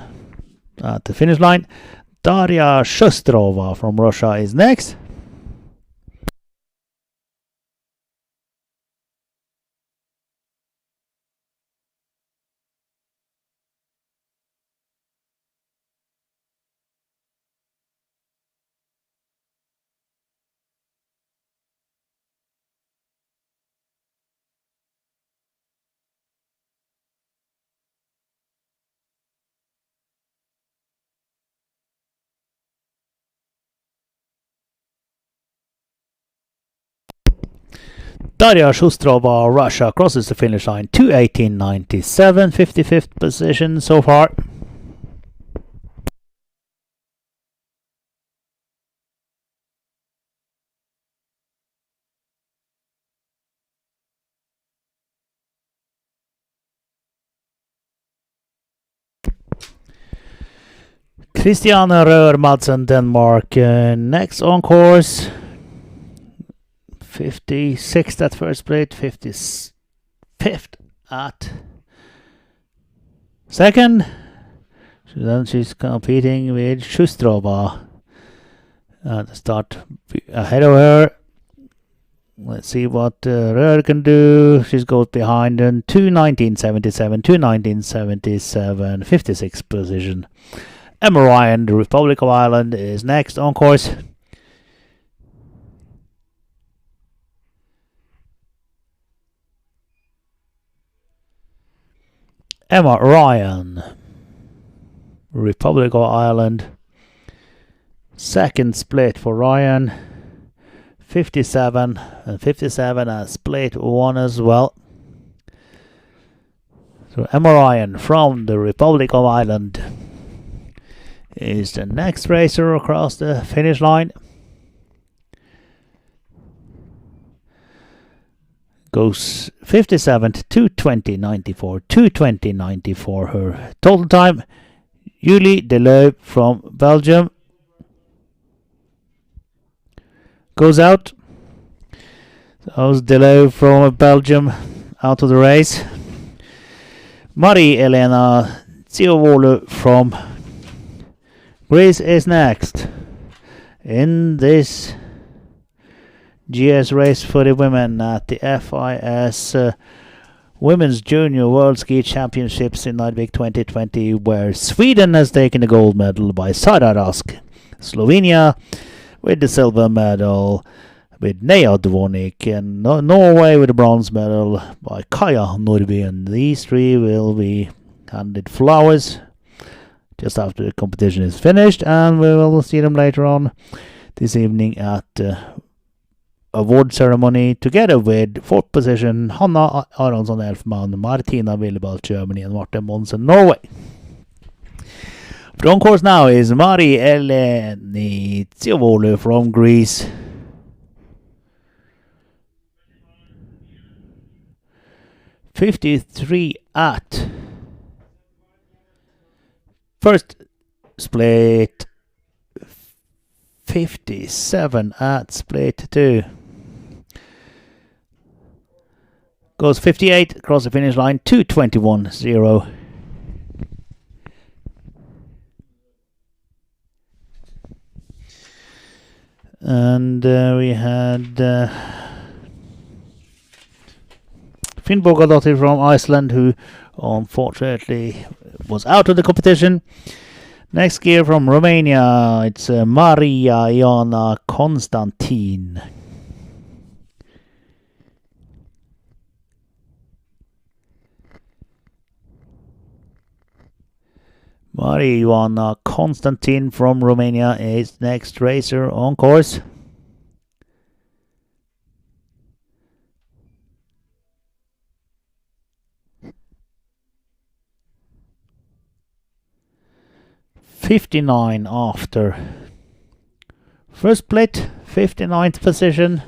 at the finish line. Daria Shostrova from Russia is next. Daria Shostrova, Russia, crosses the finish line, 2:18.97, 55th position so far. Christiane Rør Madsen, Denmark, next on course. 56th at first split, 55th at second. Then she's competing with Shostrova at the start ahead of her. Let's see what Rør can do. She goes behind in 2:19.77, 2:19.77, 56th position. Emma Ryan, the Republic of Ireland, is next on course. Emma Ryan, Republic of Ireland. Second split for Ryan. 57 and 57 as split 1 as well. So Emma Ryan from the Republic of Ireland is the next racer across the finish line. Goes 57 to 2:20.94, 2:20.94 her total time. Julie Deleuve from Belgium goes out. So Deleuve from Belgium out of the race. Marie-Elena Ziovolu from Greece is next in this GS race for the women at the FIS Women's Junior World Ski Championships in Narvik 2020, where Sweden has taken the gold medal by Sara Rask. Slovenia with the silver medal with Nea Dvonik, and Norway with the bronze medal by Kaja Nordby, and these three will be handed flowers just after the competition is finished, and we will see them later on this evening at the award ceremony together with 4th position Hanna Aronsson Elfman, Martina Willebald Germany, and Martin Monsen Norway. On course now is Marie-Eleni Ziovolu from Greece. .53 at first split, 57 at split 2. Goes 58 across the finish line, 2:21.0. And we had Finn Bogadottir from Iceland, who unfortunately was out of the competition. Next gear from Romania, it's Maria Ioana Constantin. Maria Ioana Constantin from Romania is next racer on course. .59 after first split, 59th position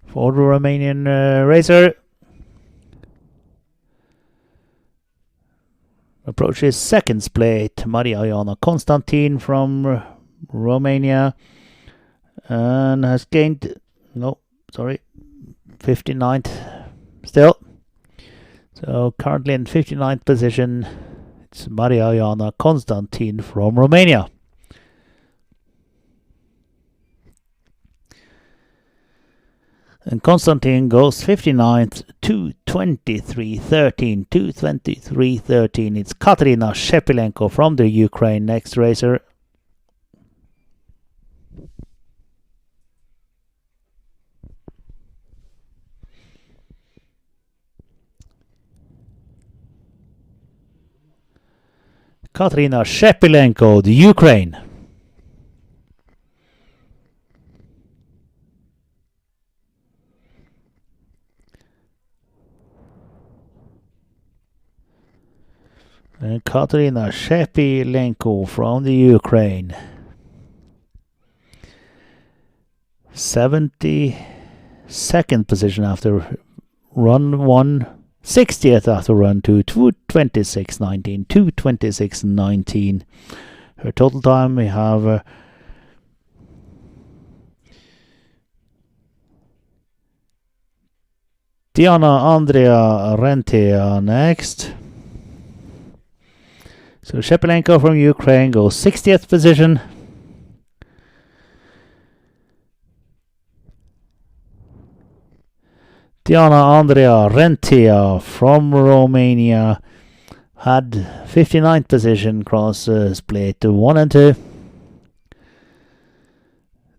for the Romanian racer. Approaches second split, Maria Ioana Constantin from Romania, and has gained, 59th still. So currently in 59th position, it's Maria Ioana Constantin from Romania. And Constantin goes 59th, 2:23.13, 2:23.13. It's Katerina Shepilenko from the Ukraine, next racer. Katerina Shepilenko, the Ukraine. And Katerina Shepilenko from the Ukraine. 72nd position after run 1. 60th after run 2. 2:26.19. 2:26.19. Her total time we have Diana Andrea Rentea next. So Shepilenko from Ukraine goes 60th position. Diana Andrea Rentea from Romania had 59th position cross split 1 and 2.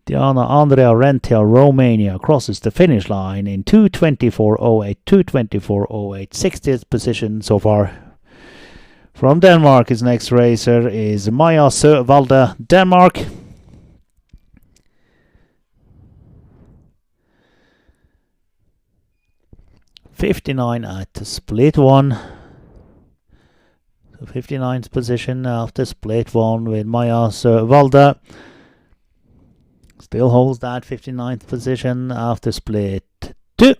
Diana Andrea Rentea, Romania, crosses the finish line in 2:24.08, 2:24.08, 60th position so far From Denmark, his next racer is Maja Søvalde, Denmark. '59 at split 1. So 59th position after split 1 with Maja Søvalde. Still holds that 59th position after split 2.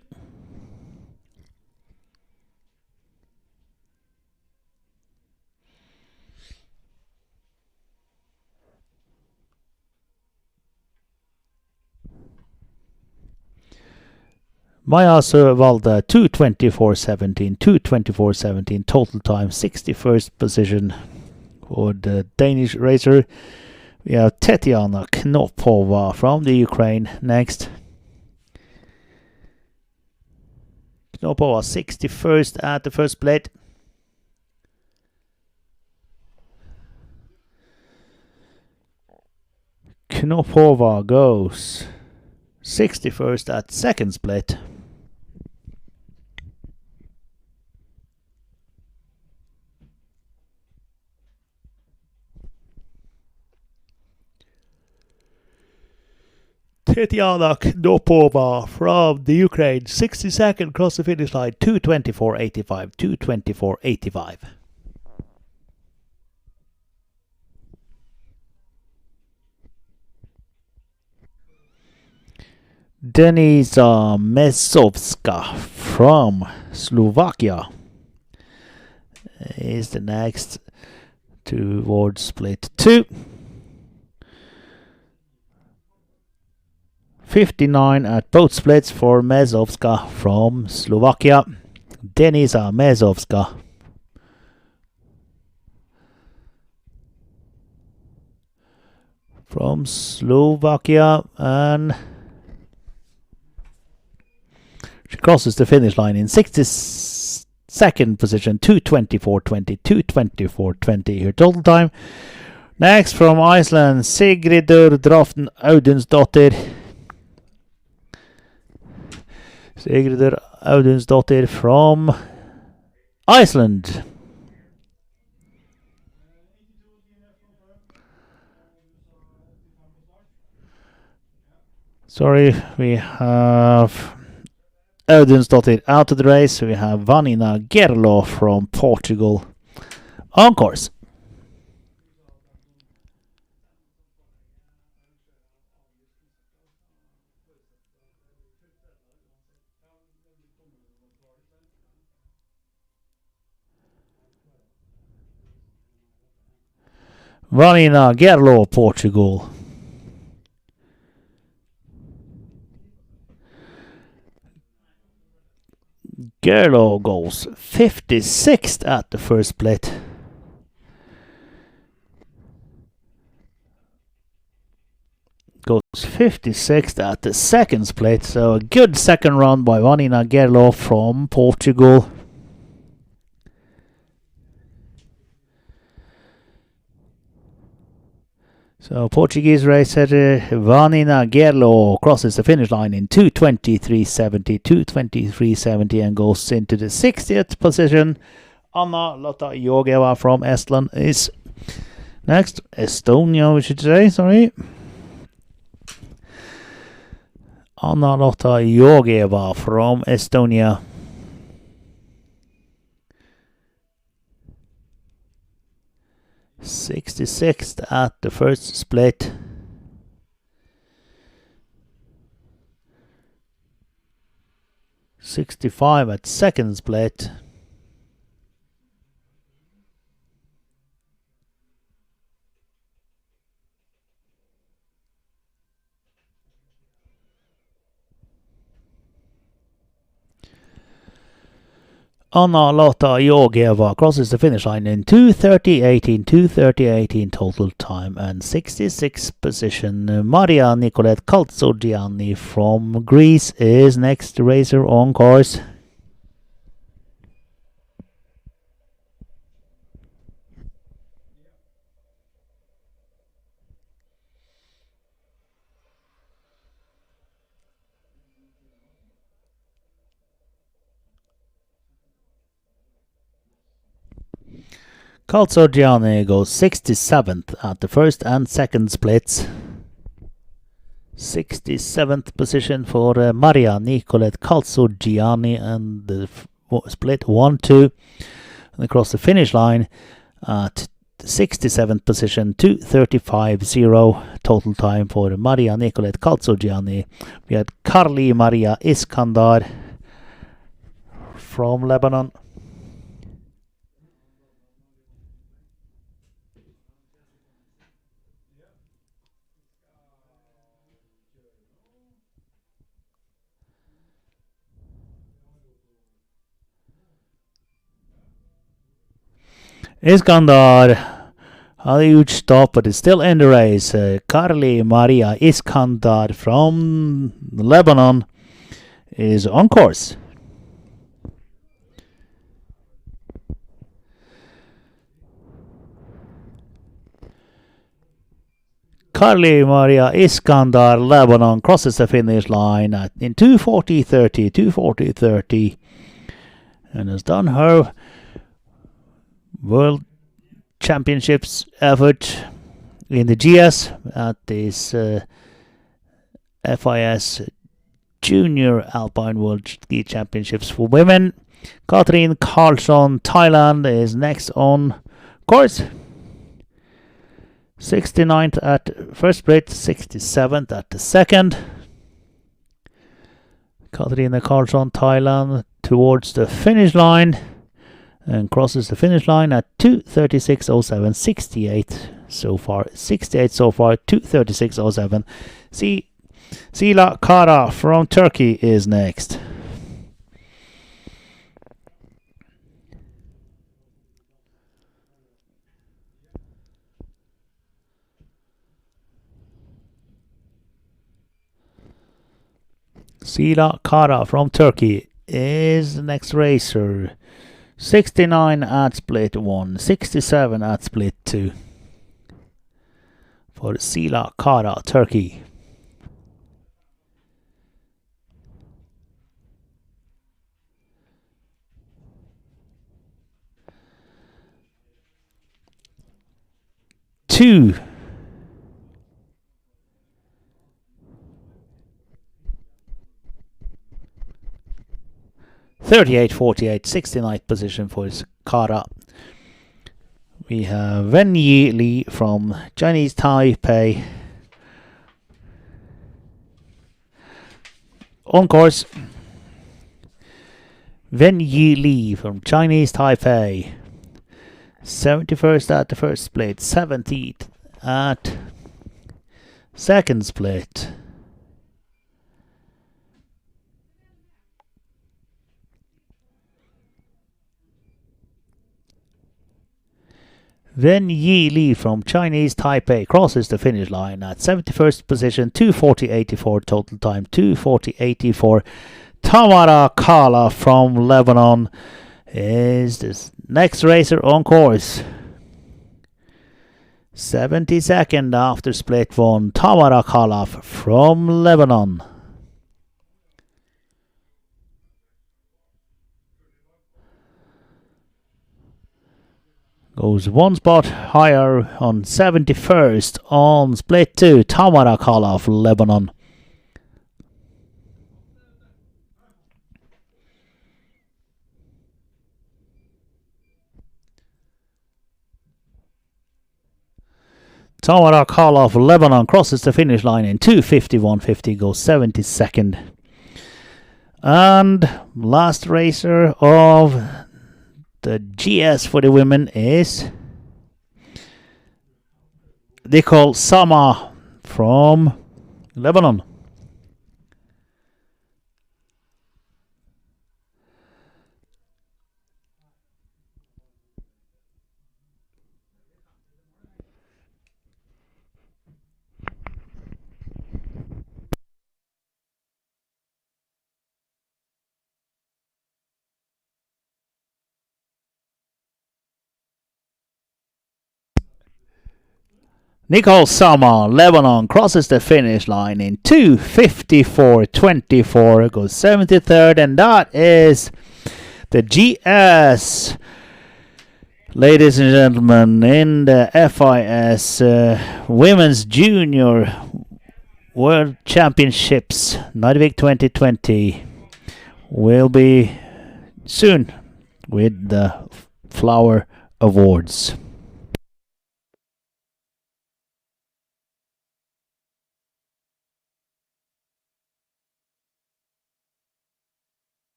Maja Søvalde, 2:24.17, 2:24.17 total time, 61st position for the Danish racer. We have Tetiana Knopova from the Ukraine next. Knopova 61st at the first split. Knopova goes 61st at second split. Tetiana Knopova from the Ukraine, 62nd across the finish line, 2:24.85, 2:24.85. Denisa Mesovska from Slovakia is the next towards split 2. 59 at both splits for Mesovska from Slovakia. Denisa Mesovska. From Slovakia, and she crosses the finish line in 62nd position, 2:24.20, 2:24.20 her total time. Next from Iceland, Sigridur Draften Audunsdottir. Sigridur Audunsdottir from Iceland. Sorry, we have Audunsdottir out of the race. We have Vanina Gerlo from Portugal on course. Vanina Gerlo, Portugal. Gerlo goes 56th at the first split. Goes 56th at the second split. So a good second run by Vanina Gerlo from Portugal. So Portuguese racer Vanina Gerlo crosses the finish line in 2:23.70, 2:23.70 and goes into the 60th position. Anna Lotta Georgieva from Estland is next. Estonia, we should say, sorry. Anna Lotta Georgieva from Estonia. '66th at the first split. '65 at second split. Anna Lotta Georgieva crosses the finish line in 2:30.18, 2:30.18 total time and 66th position. Maria Nicolette Kaltsogianni from Greece is next racer on course. Calzoggiani goes 67th at the first and second splits. 67th position for Maria Nicolette Calzoggiani and the split 1-2. And across the finish line at 67th position, 2:35.0 total time for Maria Nicolette Calzoggiani. We had Carly Maria Iskandar from Lebanon. Iskandar had a huge stop, but is still in the race. Carly Maria Iskandar from Lebanon is on course. Carly Maria Iskandar, Lebanon, crosses the finish line in 2:40.30, and has done her World Championships effort in the GS at this FIS Junior Alpine World Ski Championships for women. Katrin Karlsson, Thailand, is next on course. 69th at first split, 67th at the second. Katarina Karlsson, Thailand, towards the finish line and crosses the finish line at 2:36.07, 68 so far, 2:36.07. Sila Kara from Turkey is next. Sila Kara from Turkey is the next racer. 69 at split 1, 67 at split 2 for Sila Kara, Turkey. Two. .38.48, 69th position for Kara. We have Wen Yi Li from Chinese Taipei on course. Wen Yi Li from Chinese Taipei. 71st at the first split, 70th at second split. Wen Yi Li from Chinese Taipei crosses the finish line at 71st position, 2:40.84 total time, 2:40.84. Tamara Kala from Lebanon is the next racer on course. 72nd after split 1, Tamara Kala from Lebanon. Goes one spot higher on 71st on split 2, Tamara Kala of Lebanon. Tamara Kala of Lebanon crosses the finish line in 2:51.50, goes 72nd. And last racer of the GS for the women is Nicole Sama from Lebanon. Nicole Sama, Lebanon, crosses the finish line in 2:54.24, goes 73rd, and that is the GS Ladies and gentlemen, in the FIS Women's Junior World Championships, Narvik 2020 will be soon with the Flower Awards.